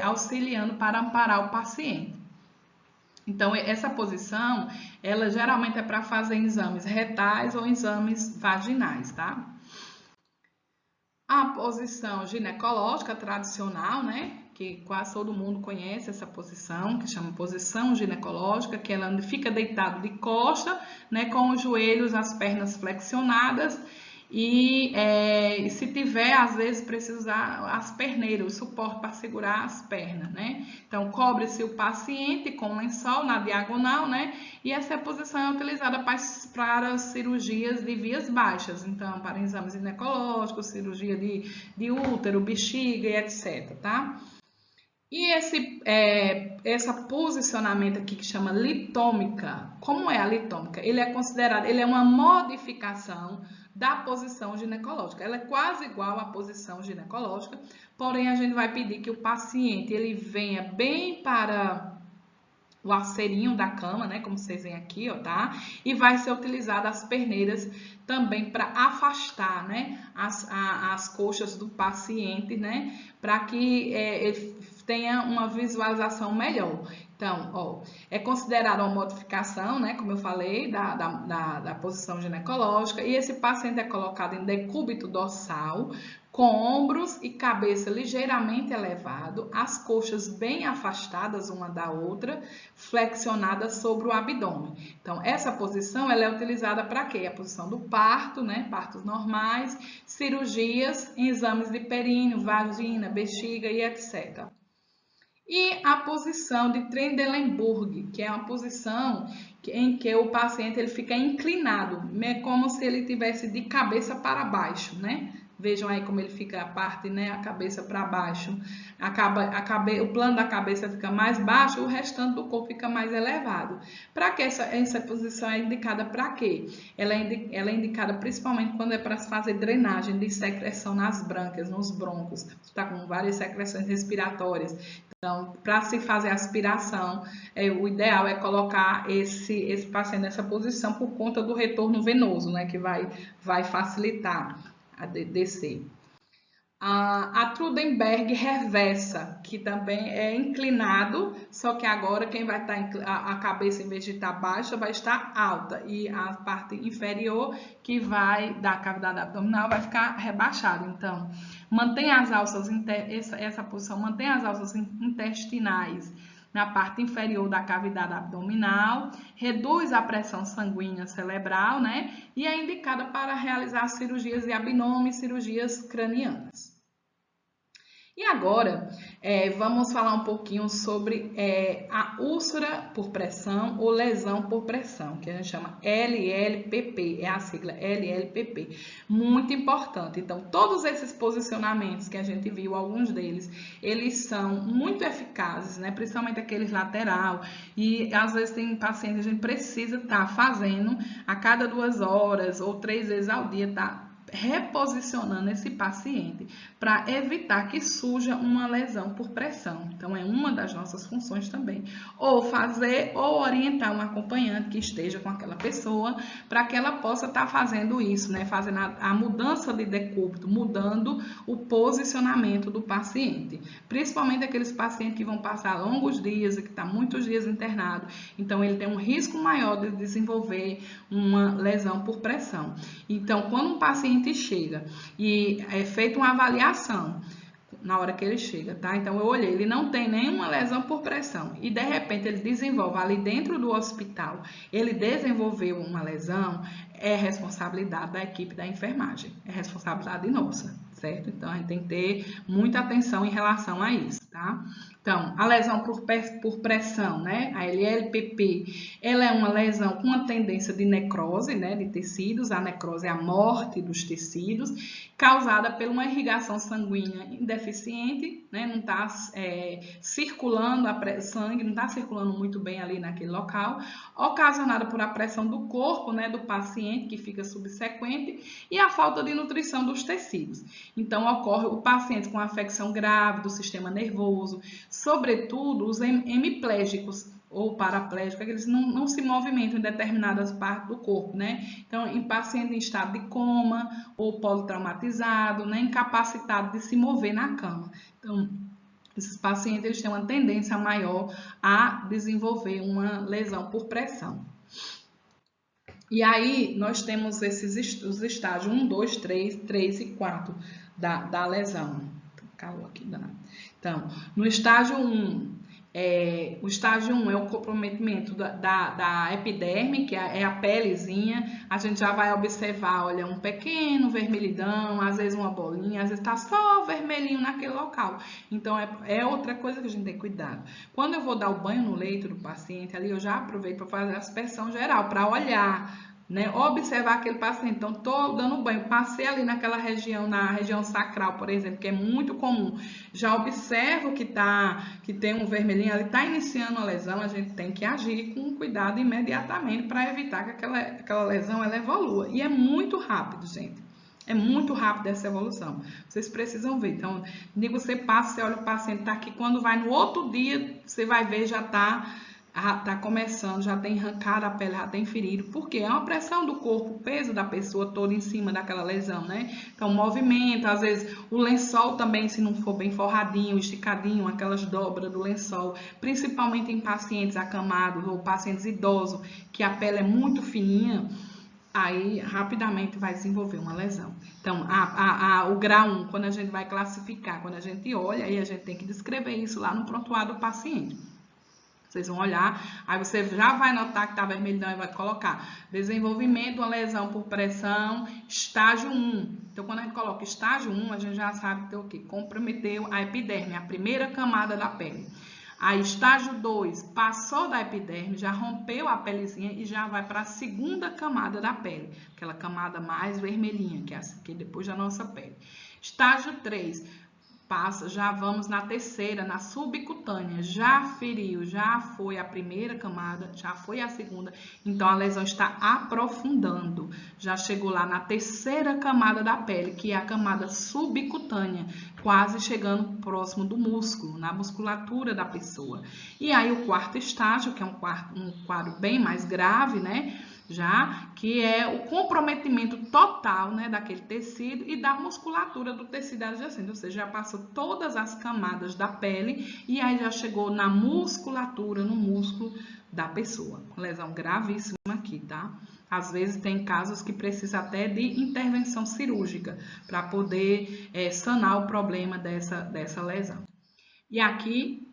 auxiliando para amparar o paciente. Então, essa posição, ela geralmente é para fazer exames retais ou exames vaginais, tá? A posição ginecológica tradicional, né? Que quase todo mundo conhece essa posição, que chama posição ginecológica, que ela fica deitado de costa, né? Com os joelhos, as pernas flexionadas E se tiver, às vezes, precisa usar as perneiras, o suporte para segurar as pernas, né? Então, cobre-se o paciente com lençol na diagonal, né? E essa posição é utilizada para cirurgias de vias baixas, então, para exames ginecológicos, cirurgia de útero, bexiga e etc, tá? E esse posicionamento aqui que chama litômica, como é a litômica? Ele é uma modificação da posição ginecológica. Ela é quase igual à posição ginecológica, porém a gente vai pedir que o paciente ele venha bem para o acerinho da cama, né, como vocês veem aqui, ó, tá? E vai ser utilizada as perneiras também para afastar, né, as coxas do paciente, né, para que ele tenha uma visualização melhor. Então, ó, é considerada uma modificação, né, como eu falei, da posição ginecológica, e esse paciente é colocado em decúbito dorsal, com ombros e cabeça ligeiramente elevado, as coxas bem afastadas uma da outra, flexionadas sobre o abdômen. Então, essa posição ela é utilizada para quê? A posição do parto, né? Partos normais, cirurgias, exames de períneo, vagina, bexiga e etc. E a posição de Trendelenburg, que é uma posição em que o paciente ele fica inclinado, como se ele tivesse de cabeça para baixo, né? Vejam aí como ele fica a parte, né, a cabeça para baixo. O plano da cabeça fica mais baixo, o restante do corpo fica mais elevado. Para que essa posição é indicada para quê? Ela é indicada principalmente quando é para fazer drenagem de secreção nas brânquias, nos brônquios. Você está com várias secreções respiratórias. Então, para se fazer aspiração, o ideal é colocar esse paciente nessa posição por conta do retorno venoso, né, que vai facilitar a descer. A Trudenberg reversa, que também é inclinado, só que agora quem vai estar a cabeça em vez de estar baixa vai estar alta e a parte inferior que vai da cavidade abdominal vai ficar rebaixada. Então, mantém as alças essa posição mantém as alças intestinais na parte inferior da cavidade abdominal, reduz a pressão sanguínea cerebral, né? E é indicada para realizar cirurgias de abdômen e cirurgias cranianas. E agora, vamos falar um pouquinho sobre a úlcera por pressão ou lesão por pressão, que a gente chama LLPP, é a sigla LLPP. Muito importante. Então, todos esses posicionamentos que a gente viu, alguns deles, eles são muito eficazes, né? Principalmente aqueles lateral. E às vezes tem pacientes que a gente precisa estar fazendo a cada 2 horas ou 3 vezes ao dia, tá? Reposicionando esse paciente para evitar que surja uma lesão por pressão. Então, é uma das nossas funções também. Ou fazer ou orientar um acompanhante que esteja com aquela pessoa para que ela possa estar fazendo isso, né? Fazendo a mudança de decúbito, mudando o posicionamento do paciente. Principalmente aqueles pacientes que vão passar longos dias e que estão muitos dias internado. Então, ele tem um risco maior de desenvolver uma lesão por pressão. Então, quando um paciente chega e é feita uma avaliação na hora que ele chega, tá? Então, eu olhei, ele não tem nenhuma lesão por pressão e, de repente, ele desenvolve ali dentro do hospital, ele desenvolveu uma lesão, é responsabilidade da equipe da enfermagem, é responsabilidade nossa, certo? Então, a gente tem que ter muita atenção em relação a isso, tá? Então, a lesão por pressão, né? A LLPP, ela é uma lesão com uma tendência de necrose, né? De tecidos. A necrose é a morte dos tecidos, causada por uma irrigação sanguínea deficiente, né? Não está circulando sangue, não está circulando muito bem ali naquele local, ocasionada por a pressão do corpo, né? Do paciente, que fica subsequente, e a falta de nutrição dos tecidos. Então, ocorre o paciente com afecção grave do sistema nervoso, sobretudo os hemiplégicos ou paraplégicos, eles não se movimentam em determinadas partes do corpo, né? Então, em paciente em estado de coma ou politraumatizado, né? Incapacitado de se mover na cama. Então, esses pacientes eles têm uma tendência maior a desenvolver uma lesão por pressão. E aí, nós temos os estágios 1, 2, 3 e 4 da lesão. Calor aqui, danado. Então, no estágio 1, O estágio 1 é o comprometimento da epiderme, que é a pelezinha. A gente já vai observar, olha, um pequeno vermelhidão, às vezes uma bolinha, às vezes está só vermelhinho naquele local. Então, é outra coisa que a gente tem que cuidar. Quando eu vou dar o banho no leito do paciente, ali eu já aproveito para fazer a aspersão geral, para olhar, né? Observar aquele paciente. Então, estou dando banho, passei ali naquela região, na região sacral, por exemplo, que é muito comum. Já observo que tem um vermelhinho ali, está iniciando a lesão, a gente tem que agir com cuidado imediatamente para evitar que aquela lesão ela evolua. E é muito rápido, gente. É muito rápido essa evolução. Vocês precisam ver. Então, você passa, você olha o paciente, está aqui. Quando vai no outro dia, você vai ver, já está começando, já tem arrancado a pele, já tem ferido. Por quê? É uma pressão do corpo, o peso da pessoa toda em cima daquela lesão, né? Então, movimento, às vezes o lençol também, se não for bem forradinho, esticadinho, aquelas dobras do lençol, principalmente em pacientes acamados ou pacientes idosos, que a pele é muito fininha, aí rapidamente vai desenvolver uma lesão. Então, o grau 1, quando a gente vai classificar, quando a gente olha, aí a gente tem que descrever isso lá no prontuário do paciente. Vocês vão olhar, aí você já vai notar que está vermelhão e vai colocar desenvolvimento de uma lesão por pressão, estágio 1. Então, quando a gente coloca estágio 1, a gente já sabe que o quê? Comprometeu a epiderme, a primeira camada da pele. Aí, estágio 2, passou da epiderme, já rompeu a pelezinha e já vai para a segunda camada da pele, aquela camada mais vermelhinha, que é essa aqui depois da nossa pele. Estágio 3, já vamos na terceira, na subcutânea, já feriu, já foi a primeira camada, já foi a segunda, então a lesão está aprofundando, já chegou lá na terceira camada da pele, que é a camada subcutânea, quase chegando próximo do músculo, na musculatura da pessoa. E aí o quarto estágio, que é um quadro bem mais grave, né? Já que é o comprometimento total, né, daquele tecido e da musculatura do tecido adjacente, ou seja, já passou todas as camadas da pele e aí já chegou na musculatura, no músculo da pessoa. Lesão gravíssima aqui, tá? Às vezes tem casos que precisa até de intervenção cirúrgica para poder sanar o problema dessa lesão. E aqui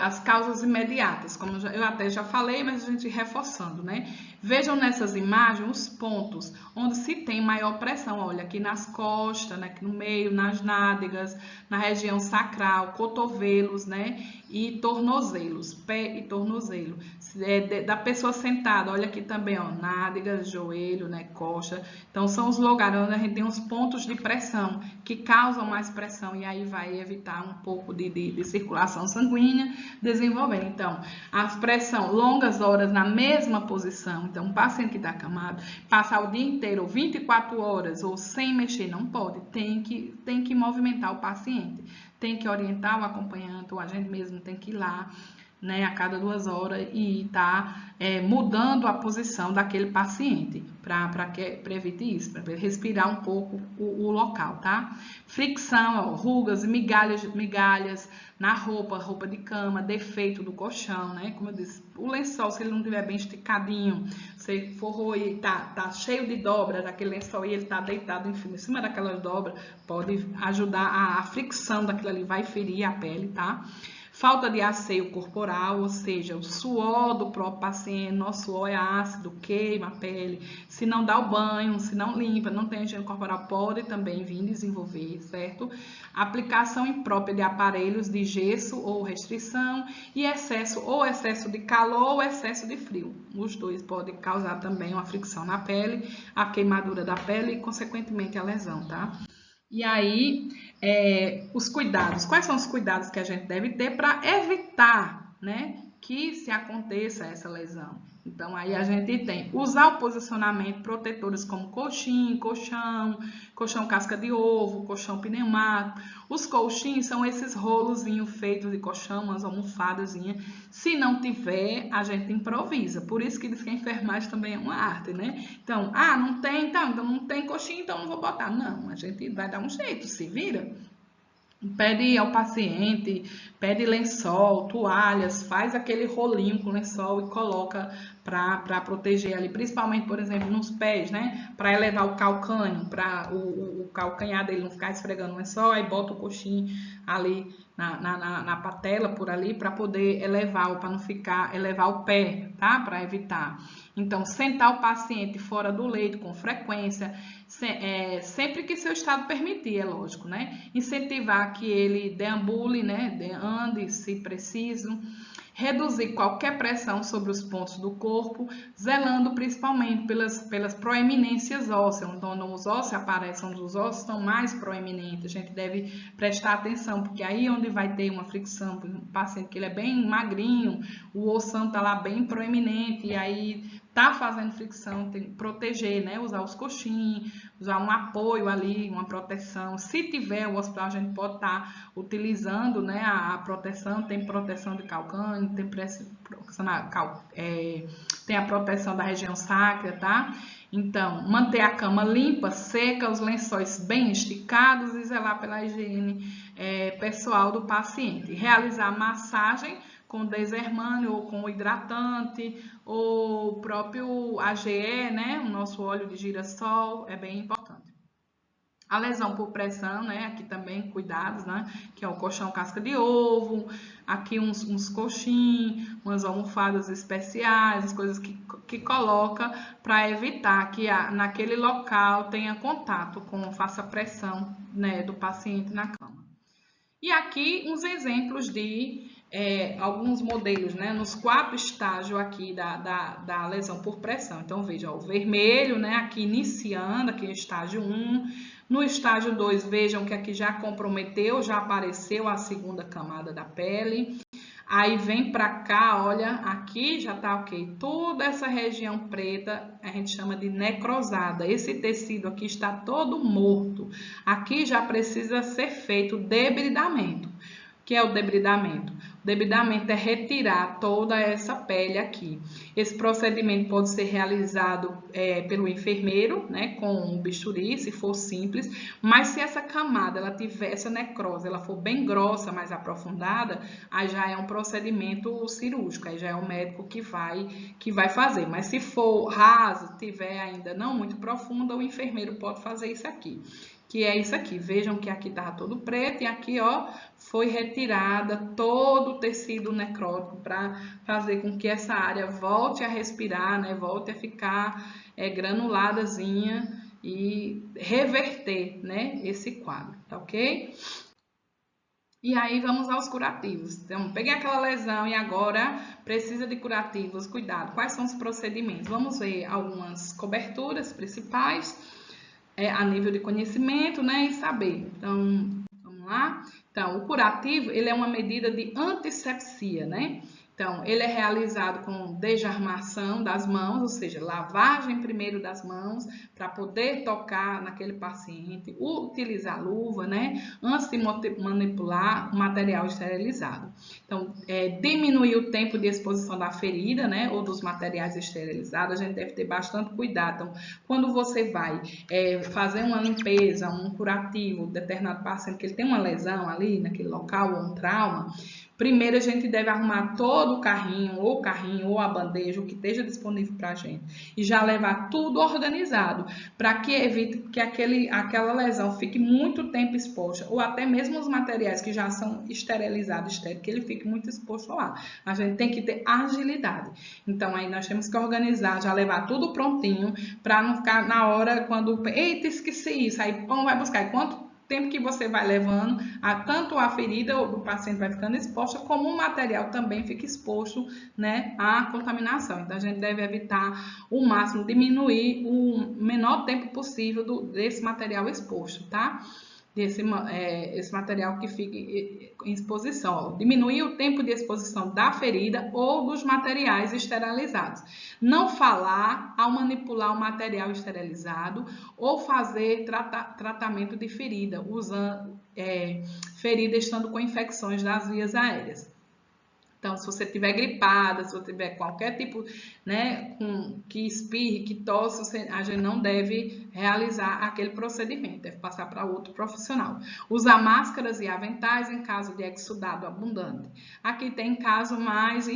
as causas imediatas, como eu até já falei, mas a gente reforçando, né? Vejam nessas imagens os pontos onde se tem maior pressão. Olha, aqui nas costas, né? Aqui no meio, nas nádegas, na região sacral, cotovelos, né? E tornozelos, pé e tornozelo. Da pessoa sentada, olha aqui também, ó, nádegas, joelho, né? Costa. Então, são os lugares onde a gente tem os pontos de pressão que causam mais pressão e aí vai evitar um pouco de circulação sanguínea desenvolvendo. Então, a pressão, longas horas na mesma posição. Então, um paciente que está acamado, passar o dia inteiro, 24 horas ou sem mexer, não pode. Tem que movimentar o paciente. Tem que orientar o acompanhante, ou a gente mesmo tem que ir lá, né, a cada 2 horas e mudando a posição daquele paciente para evitar isso, para respirar um pouco o local, tá? Fricção, ó, rugas e migalhas na roupa de cama, defeito do colchão, né? Como eu disse, o lençol, se ele não estiver bem esticadinho, você forrou e tá cheio de dobras, aquele lençol e ele tá deitado em cima daquelas dobras, pode ajudar a fricção daquilo ali, vai ferir a pele, tá? Falta de asseio corporal, ou seja, o suor do próprio paciente, nosso suor é ácido, queima a pele. Se não dá o banho, se não limpa, não tem higiene corporal, pode também vir desenvolver, certo? Aplicação imprópria de aparelhos de gesso ou restrição e excesso de calor ou excesso de frio. Os dois podem causar também uma fricção na pele, a queimadura da pele e, consequentemente, a lesão, tá? E aí, os cuidados. Quais são os cuidados que a gente deve ter para evitar, né, que se aconteça essa lesão? Então, aí a gente tem usar o posicionamento protetores como colchão casca de ovo, colchão pneumático. Os colchinhos são esses rolozinhos feitos de colchão, umas almofadazinhas. Se não tiver, a gente improvisa. Por isso que diz que a enfermagem também é uma arte, né? Então, não tem, então não tem colchinho, então não vou botar. Não, a gente vai dar um jeito, se vira. Pede ao paciente, pede lençol, toalhas, faz aquele rolinho com lençol e coloca para proteger ali, principalmente, por exemplo, nos pés, né? Para elevar o calcânio, para o calcanhar dele não ficar esfregando o lençol, aí bota o coxinho ali na patela, por ali, para poder elevar, para não ficar, elevar o pé, tá? Para evitar. Então, sentar o paciente fora do leito com frequência, sempre que seu estado permitir, é lógico, né? Incentivar que ele deambule, né? Ande, se preciso. Reduzir qualquer pressão sobre os pontos do corpo, zelando principalmente pelas proeminências ósseas. Então, os ossos aparecem onde os ossos estão mais proeminentes. A gente deve prestar atenção, porque aí é onde vai ter uma fricção. Um paciente que ele é bem magrinho, o ossão está lá bem proeminente, e aí tá fazendo fricção, tem que proteger, né? Usar os coxins, usar um apoio ali, uma proteção. Se tiver o hospital, a gente pode estar utilizando, né, a proteção, tem proteção de calcânio, tem a proteção da região sacra, tá? Então, manter a cama limpa, seca, os lençóis bem esticados e zelar pela higiene pessoal do paciente. Realizar massagem com deshermânio ou com hidratante, ou o próprio AGE, né? O nosso óleo de girassol, é bem importante. A lesão por pressão, né? Aqui também cuidados, né? Que é o colchão casca de ovo, aqui uns coxins, umas almofadas especiais, as coisas que coloca para evitar que naquele local tenha contato faça pressão, né, do paciente na cama. E aqui uns exemplos de alguns modelos, né, nos 4 estágios aqui da lesão por pressão. Então, veja, ó, o vermelho, né, aqui iniciando, aqui é o estágio 1. No estágio 2, vejam que aqui já comprometeu, já apareceu a segunda camada da pele. Aí vem para cá, olha, aqui já tá ok. Toda essa região preta a gente chama de necrosada. Esse tecido aqui está todo morto. Aqui já precisa ser feito debridamento. O que é o debridamento? O debridamento é retirar toda essa pele aqui. Esse procedimento pode ser realizado pelo enfermeiro, né, com um bisturi, se for simples, mas se essa camada ela tiver essa necrose, ela for bem grossa, mais aprofundada, aí já é um procedimento cirúrgico, aí já é o médico que vai fazer. Mas se for raso, tiver ainda não muito profunda, o enfermeiro pode fazer isso aqui. Que é isso aqui, vejam que aqui estava todo preto e aqui, ó, foi retirada todo o tecido necrótico para fazer com que essa área volte a respirar, né, volte a ficar granuladazinha e reverter, né, esse quadro, tá ok? E aí vamos aos curativos. Então, peguei aquela lesão e agora precisa de curativos, cuidado. Quais são os procedimentos? Vamos ver algumas coberturas principais. A nível de conhecimento, né, e saber. Então, vamos lá? Então, o curativo, ele é uma medida de antisepsia, né? Então, ele é realizado com desarmação das mãos, ou seja, lavagem primeiro das mãos para poder tocar naquele paciente, utilizar luva, né? Antes de manipular o material esterilizado. Então, diminuir o tempo de exposição da ferida, né? Ou dos materiais esterilizados, a gente deve ter bastante cuidado. Então, quando você vai fazer uma limpeza, um curativo, determinado paciente que ele tem uma lesão ali naquele local ou um trauma, primeiro a gente deve arrumar todo o carrinho ou a bandeja, o que esteja disponível para a gente, e já levar tudo organizado, para que evite que aquela lesão fique muito tempo exposta, ou até mesmo os materiais que já são esterilizados, que ele fique muito exposto lá. A gente tem que ter agilidade. Então, aí nós temos que organizar, já levar tudo prontinho, para não ficar na hora quando, eita, esqueci isso, aí pão, vai buscar. E quanto tempo que você vai levando, tanto a ferida do paciente vai ficando exposta, como o material também fica exposto, né, à contaminação. Então, a gente deve evitar o máximo, diminuir o menor tempo possível desse material exposto, tá? Esse material que fica em exposição. Ó. Diminuir o tempo de exposição da ferida ou dos materiais esterilizados. Não falar ao manipular o material esterilizado ou fazer tratamento de ferida, usando ferida estando com infecções das vias aéreas. Então, se você estiver gripada, se você tiver qualquer tipo, né, que espirre, que tosse, a gente não deve realizar aquele procedimento, deve passar para outro profissional. Usar máscaras e aventais em caso de exudado abundante. Aqui tem caso mais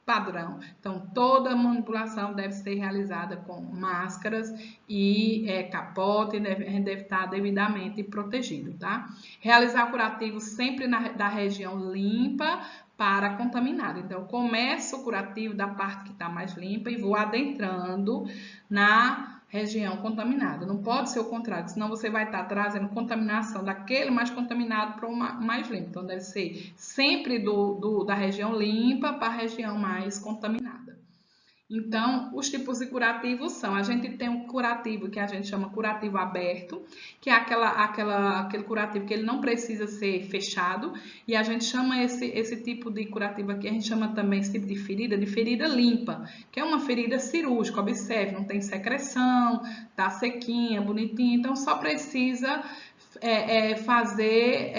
padrão. Então, toda manipulação deve ser realizada com máscaras e capote, deve estar devidamente protegido, tá? Realizar curativo sempre da região limpa para contaminada. Então, eu começo o curativo da parte que está mais limpa e vou adentrando na região contaminada. Não pode ser o contrário, senão você vai estar trazendo contaminação daquele mais contaminado para o mais limpo. Então, deve ser sempre da região limpa para a região mais contaminada. Então, os tipos de curativos são, a gente tem um curativo que a gente chama curativo aberto, que é aquele curativo que ele não precisa ser fechado, e a gente chama esse tipo de curativo aqui, a gente chama também esse tipo de ferida limpa, que é uma ferida cirúrgica, observe, não tem secreção, tá sequinha, bonitinha, então só precisa fazer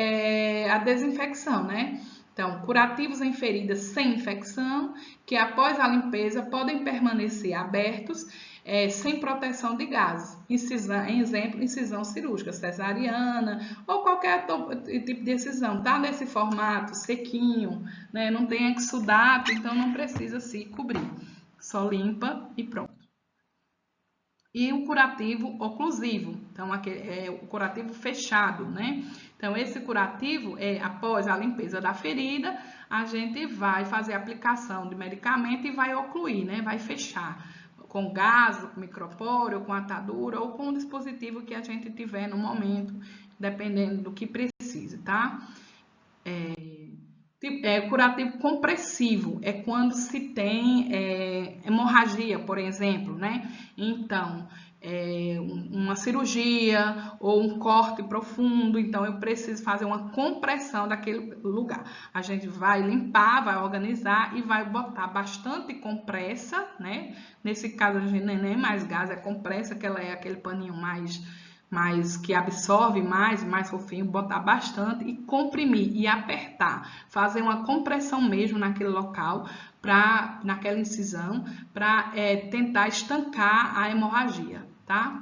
a desinfecção, né? Então, curativos em feridas sem infecção, que após a limpeza podem permanecer abertos, sem proteção de gases. Exemplo, incisão cirúrgica, cesariana ou qualquer tipo de incisão. Tá nesse formato sequinho, né? Não tem exudato, então não precisa se cobrir. Só limpa e pronto. E o curativo oclusivo, então é o curativo fechado, né? Então, esse curativo após a limpeza da ferida, a gente vai fazer a aplicação de medicamento e vai ocluir, né? Vai fechar com gás, com micropóreo, com atadura ou com o dispositivo que a gente tiver no momento, dependendo do que precise, tá? Curativo compressivo é quando se tem hemorragia, por exemplo, né? Então, uma cirurgia ou um corte profundo, então eu preciso fazer uma compressão daquele lugar. A gente vai limpar, vai organizar e vai botar bastante compressa, né? Nesse caso, a gente nem mais gás, é compressa, que ela é aquele paninho mais que absorve mais fofinho, botar bastante e comprimir e apertar, fazer uma compressão mesmo naquele local, naquela incisão, para tentar estancar a hemorragia, tá?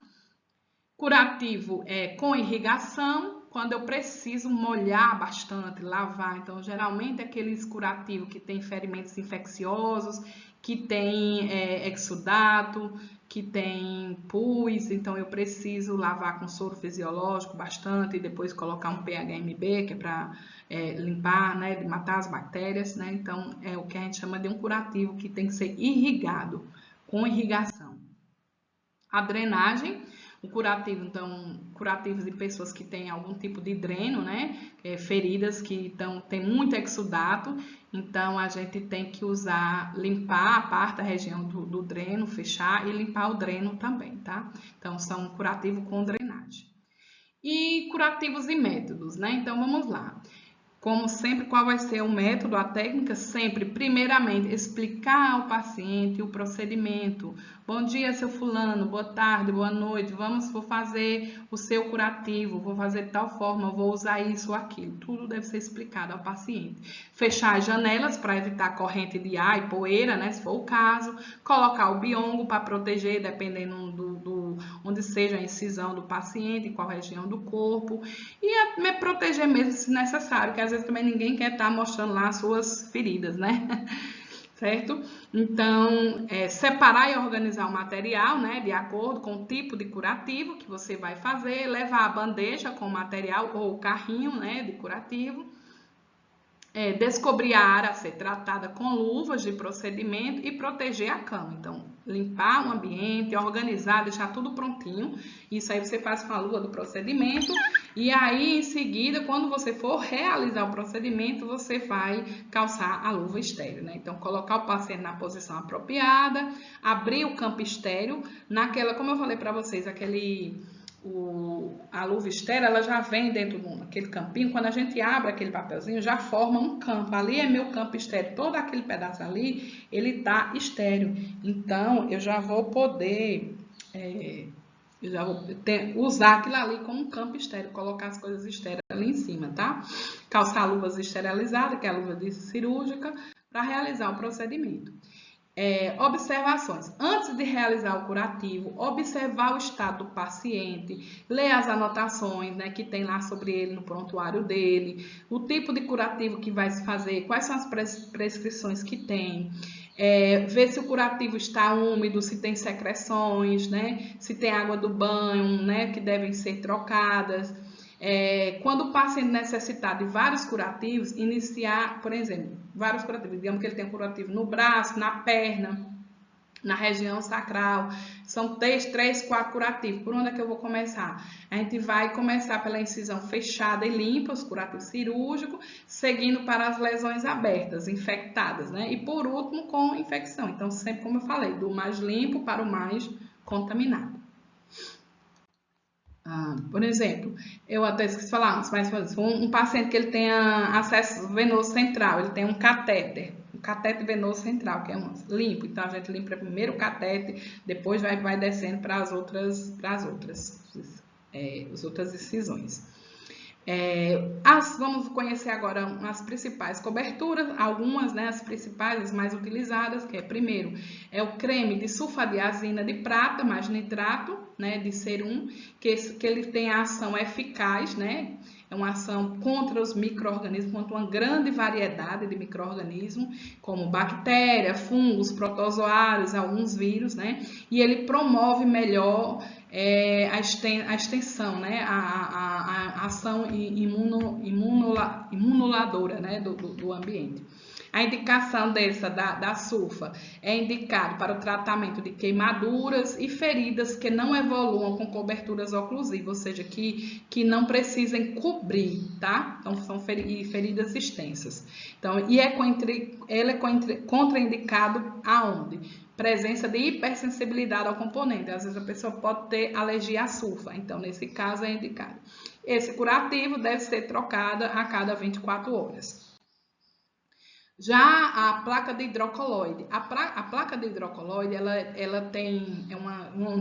Curativo com irrigação, quando eu preciso molhar bastante, lavar. Então, geralmente, aqueles curativos que tem ferimentos infecciosos, que tem exudato, que tem pus, então eu preciso lavar com soro fisiológico bastante e depois colocar um PHMB, que é para limpar, né, matar as bactérias, né? Então, é o que a gente chama de um curativo que tem que ser irrigado, com irrigação. A drenagem, o curativo, então, curativos de pessoas que têm algum tipo de dreno, né? Feridas que tem muito exudato, então a gente tem que limpar a parte da região do dreno, fechar e limpar o dreno também, tá? Então, são curativo com drenagem. E curativos e métodos, né? Então, vamos lá. Como sempre, qual vai ser o método, a técnica? Sempre, primeiramente, explicar ao paciente o procedimento. Bom dia, seu fulano, boa tarde, boa noite, vou fazer o seu curativo, vou fazer de tal forma, vou usar isso ou aquilo. Tudo deve ser explicado ao paciente. Fechar as janelas para evitar corrente de ar e poeira, né, se for o caso. Colocar o biongo para proteger, dependendo onde seja a incisão do paciente, em qual região do corpo. E me proteger mesmo, se necessário, que às vezes também ninguém quer estar mostrando lá as suas feridas, né? Certo? Então, separar e organizar o material, né, de acordo com o tipo de curativo que você vai fazer, levar a bandeja com o material ou o carrinho, né, de curativo, descobrir a área a ser tratada com luvas de procedimento e proteger a cama. Então, limpar o ambiente, organizar, deixar tudo prontinho. Isso aí você faz com a luva do procedimento. E aí, em seguida, quando você for realizar o procedimento, você vai calçar a luva estéril, né? Então, colocar o paciente na posição apropriada, abrir o campo estéril, como eu falei para vocês, a luva estéril, ela já vem dentro daquele campinho. Quando a gente abre aquele papelzinho, já forma um campo. Ali é meu campo estéril. Todo aquele pedaço ali, ele tá estéril. Então, eu já vou poder usar aquilo ali como um campo estéril, colocar as coisas estéreis ali em cima, tá? Calçar luvas esterilizadas, que é a luva cirúrgica, para realizar o procedimento. Observações. Antes de realizar o curativo, observar o estado do paciente, ler as anotações, né, que tem lá sobre ele no prontuário dele, o tipo de curativo que vai se fazer, quais são as prescrições que tem, Ver se o curativo está úmido, se tem secreções, né? Se tem água do banho, né? Que devem ser trocadas. Quando o paciente necessitar de vários curativos, iniciar, por exemplo, vários curativos. Digamos que ele tem um curativo no braço, na perna, na região sacral. São 3, 4 curativos. Por onde é que eu vou começar? A gente vai começar pela incisão fechada e limpa, os curativos cirúrgicos, seguindo para as lesões abertas, infectadas, né? E por último, com infecção. Então, sempre como eu falei, do mais limpo para o mais contaminado. Por exemplo, eu até esqueci de falar, mas um paciente que ele tenha acesso venoso central, ele tem um catéter venoso central, que é limpo. Então, a gente limpa primeiro o catéter, depois vai descendo para as outras incisões. Vamos conhecer agora as principais coberturas, algumas, né, as principais, as mais utilizadas, que primeiro, o creme de sulfadiazina de prata, mais nitrato, né, de serum, que ele tem a ação eficaz, né, é uma ação contra os micro-organismos, contra uma grande variedade de micro-organismos, como bactérias, fungos, protozoários, alguns vírus, né, e ele promove melhor a extensão, né, a ação imunoladora, né, do ambiente. A indicação da sulfa é indicado para o tratamento de queimaduras e feridas que não evoluam com coberturas oclusivas, ou seja, que não precisem cobrir, tá? Então, são feridas extensas. Então, ele é contraindicado aonde? Presença de hipersensibilidade ao componente. Às vezes a pessoa pode ter alergia à sulfa, então nesse caso é indicado. Esse curativo deve ser trocado a cada 24 horas. Já a placa de hidrocoloide. A placa de hidrocoloide, ela tem,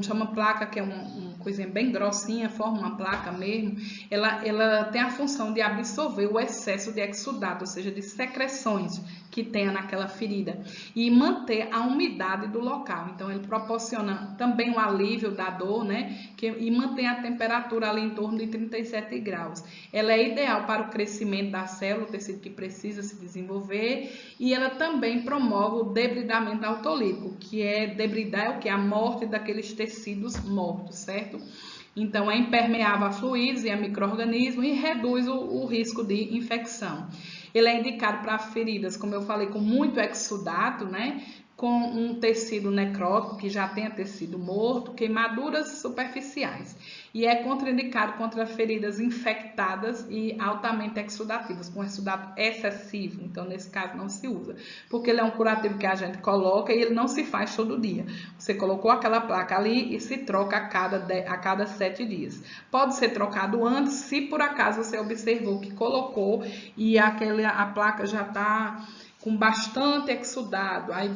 chama placa, que é uma coisinha bem grossinha, forma uma placa mesmo. Ela tem a função de absorver o excesso de exudato, ou seja, de secreções que tenha naquela ferida e manter a umidade do local. Então, ele proporciona também o alívio da dor, né? E mantém a temperatura ali em torno de 37 graus. Ela é ideal para o crescimento da célula, o tecido que precisa se desenvolver, e ela também promove o debridamento autolítico, que debridar é o que? A morte daqueles tecidos mortos, certo? Então, é impermeável a fluidos e a micro-organismos e reduz o risco de infecção. Ele é indicado para feridas, como eu falei, com muito exudato, né? Com um tecido necrótico, que já tenha tecido morto, queimaduras superficiais. E é contraindicado contra feridas infectadas e altamente exudativas, com exudato excessivo. Então, nesse caso, não se usa. Porque ele é um curativo que a gente coloca e ele não se faz todo dia. Você colocou aquela placa ali e se troca a cada 7 dias. Pode ser trocado antes, se por acaso você observou que colocou e a placa já está com bastante exudado, aí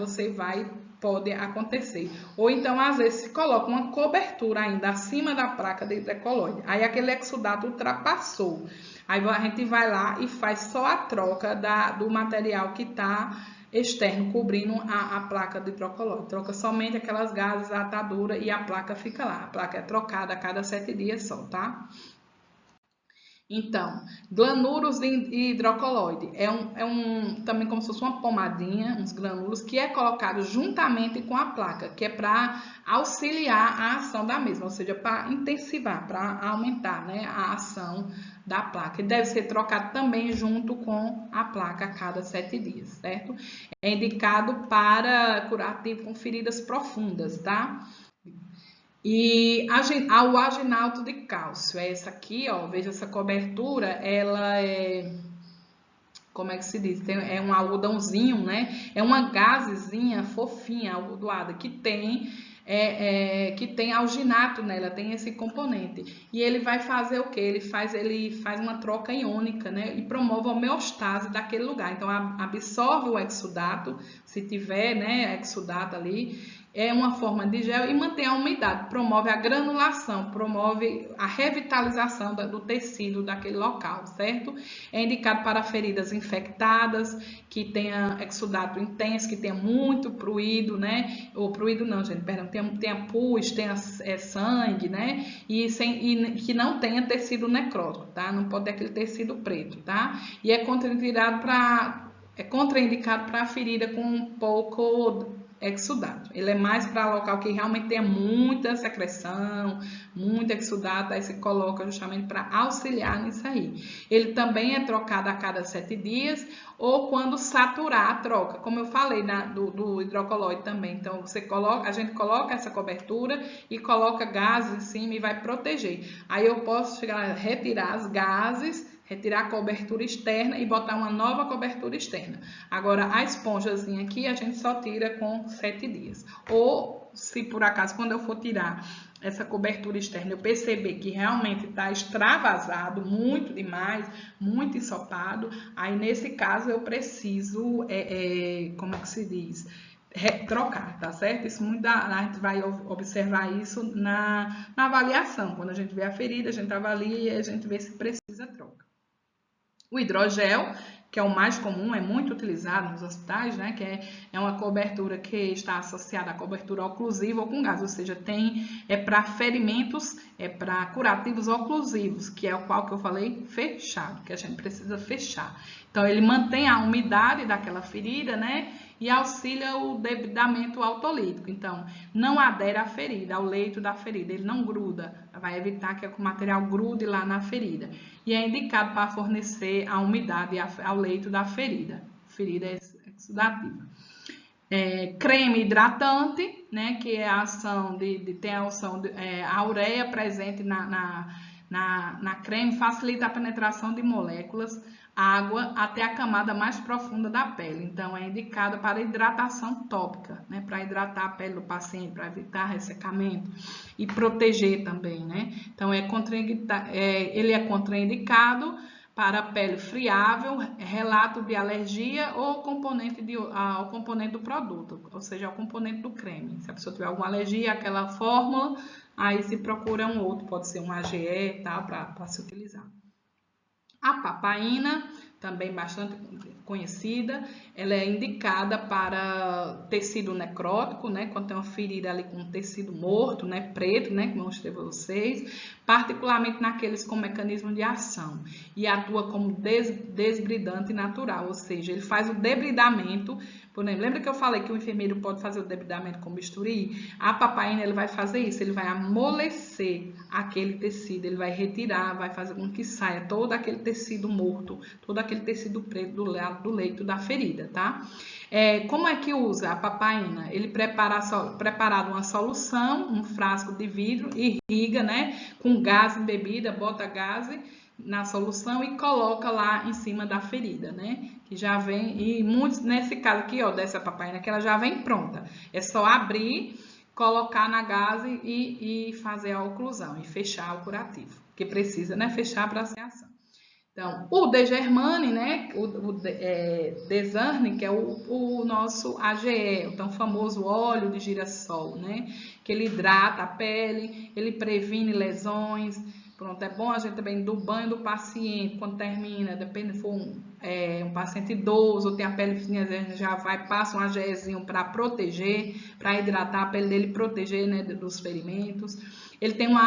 pode acontecer. Ou então, às vezes, se coloca uma cobertura ainda acima da placa de hidrocoloide, aí aquele exudato ultrapassou. Aí a gente vai lá e faz só a troca do material que está externo, cobrindo a placa de hidrocoloide. Troca somente aquelas gases, a atadura e a placa fica lá. A placa é trocada a cada 7 dias só, tá? Então, granúloos de hidrocoloide também como se fosse uma pomadinha, uns granúloos, que é colocado juntamente com a placa, que é para auxiliar a ação da mesma, ou seja, para intensivar, para aumentar, né, a ação da placa. E deve ser trocado também junto com a placa a cada 7 dias, certo? É indicado para curativo com feridas profundas, tá? E o aginalto de cálcio, é essa aqui, ó, veja essa cobertura, ela como é que se diz? É um algodãozinho, né? É uma gazezinha fofinha, algodoada, que tem alginato nela, tem esse componente. E ele vai fazer o quê? Ele faz uma troca iônica, né? E promove a homeostase daquele lugar. Então, absorve o exudato, se tiver, né, exudato ali, é uma forma de gel e mantém a umidade, promove a granulação, promove a revitalização do tecido daquele local, certo? É indicado para feridas infectadas, que tenha exudato intenso, que tenha muito pruído, né? Ou pruído não, gente, perdão, tenha pus, tenha sangue, né? E que não tenha tecido necrótico, tá? Não pode ter aquele tecido preto, tá? E é contraindicado para é contraindicado para ferida com um pouco exudado. Ele é mais para local que realmente tenha muita secreção, muito exudado, aí você coloca justamente para auxiliar nisso aí. Ele também é trocado a cada 7 dias ou quando saturar a troca, como eu falei do hidrocolóide também. Então a gente coloca essa cobertura e coloca gases em cima e vai proteger. Aí eu posso chegar a retirar as gases, retirar a cobertura externa e botar uma nova cobertura externa. Agora, a esponjazinha aqui a gente só tira com 7 dias. Ou, se por acaso, quando eu for tirar essa cobertura externa, eu perceber que realmente está extravasado, muito demais, muito ensopado, aí nesse caso eu preciso, como é que se diz? Trocar, tá certo? Isso a gente vai observar isso na avaliação. Quando a gente vê a ferida, a gente avalia e a gente vê se precisa troca. O hidrogel, que é o mais comum, é muito utilizado nos hospitais, né? Que é uma cobertura que está associada à cobertura oclusiva ou com gás, ou seja, para ferimentos, para curativos oclusivos, que é o qual que eu falei, fechado, que a gente precisa fechar. Então, ele mantém a umidade daquela ferida, né? E auxilia o debridamento autolítico. Então, não adere à ferida, ao leito da ferida, ele não gruda, vai evitar que o material grude lá na ferida. E é indicado para fornecer a umidade ao leito da ferida exudativa. Creme hidratante, né, que é a ação tem a ação a ureia presente na creme facilita a penetração de moléculas água até a camada mais profunda da pele. Então, é indicado para hidratação tópica, né, para hidratar a pele do paciente, para evitar ressecamento e proteger também, né? Então, ele é contraindicado para a pele friável, relato de alergia ou ao componente do produto, ou seja, ao componente do creme. Se a pessoa tiver alguma alergia àquela fórmula, aí se procura um outro, pode ser um AGE, tá, para se utilizar. A papaína, também bastante conhecida, ela é indicada para tecido necrótico, né? Quando tem uma ferida ali com tecido morto, né? Preto, né? Como eu mostrei para vocês, particularmente naqueles com mecanismo de ação. E atua como desbridante natural, ou seja, ele faz o debridamento. Por exemplo, lembra que eu falei que o enfermeiro pode fazer o debridamento com bisturi? A papaína ele vai fazer isso, ele vai amolecer aquele tecido, ele vai retirar, vai fazer com que saia todo aquele tecido morto, todo aquele tecido preto do lado do leito da ferida, tá? Como é que usa a papaína? Ele preparado uma solução, um frasco de vidro, irriga, né? Com gás embebida, bota gás na solução e coloca lá em cima da ferida, né? Que já vem, e muitos, nesse caso aqui, ó, dessa papaína, que ela já vem pronta. É só abrir, colocar na gase e fazer a oclusão e fechar o curativo, que precisa, né? Fechar para ser ação. Então, o Degermane, né? O Desarne, que é o nosso AGE, o tão famoso óleo de girassol, né? Que ele hidrata a pele, ele previne lesões. Pronto, é bom a gente também do banho do paciente, quando termina, depende se for um paciente idoso, ou tem a pele fininha, já passa um AGEzinho para proteger, para hidratar a pele dele, proteger, né, dos ferimentos. Ele tem uma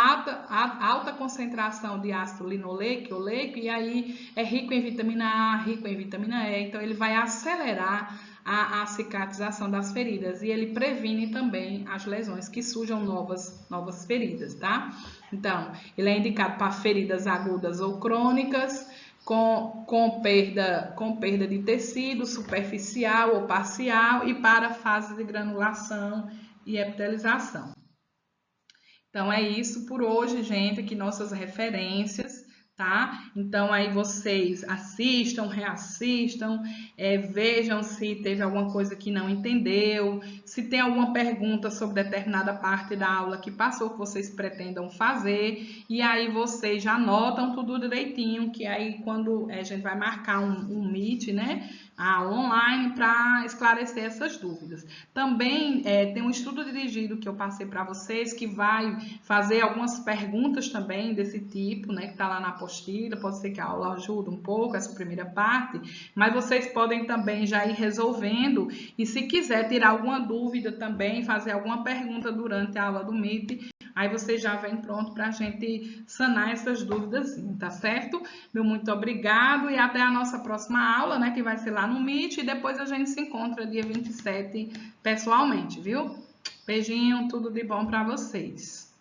alta concentração de ácido linoleico, oleico, e aí é rico em vitamina A, rico em vitamina E, então ele vai acelerar a cicatrização das feridas e ele previne também as lesões que surjam novas feridas, tá? Então, ele é indicado para feridas agudas ou crônicas, com perda de tecido superficial ou parcial e para fase de granulação e epitelização. Então, é isso por hoje, gente, aqui nossas referências, tá? Então, aí vocês assistam, reassistam, vejam se teve alguma coisa que não entendeu, se tem alguma pergunta sobre determinada parte da aula que passou, que vocês pretendam fazer, e aí vocês já anotam tudo direitinho, que aí quando a gente vai marcar um Meet, né? Online para esclarecer essas dúvidas. Também tem um estudo dirigido que eu passei para vocês que vai fazer algumas perguntas também desse tipo, né, que está lá na apostila. Pode ser que a aula ajude um pouco essa primeira parte, mas vocês podem também já ir resolvendo e se quiser tirar alguma dúvida também, fazer alguma pergunta durante a aula do Meet, aí você já vem pronto para a gente sanar essas dúvidas, tá certo? Meu muito obrigado e até a nossa próxima aula, né, que vai ser lá no Meet, e depois a gente se encontra dia 27 pessoalmente, viu? Beijinho, tudo de bom para vocês.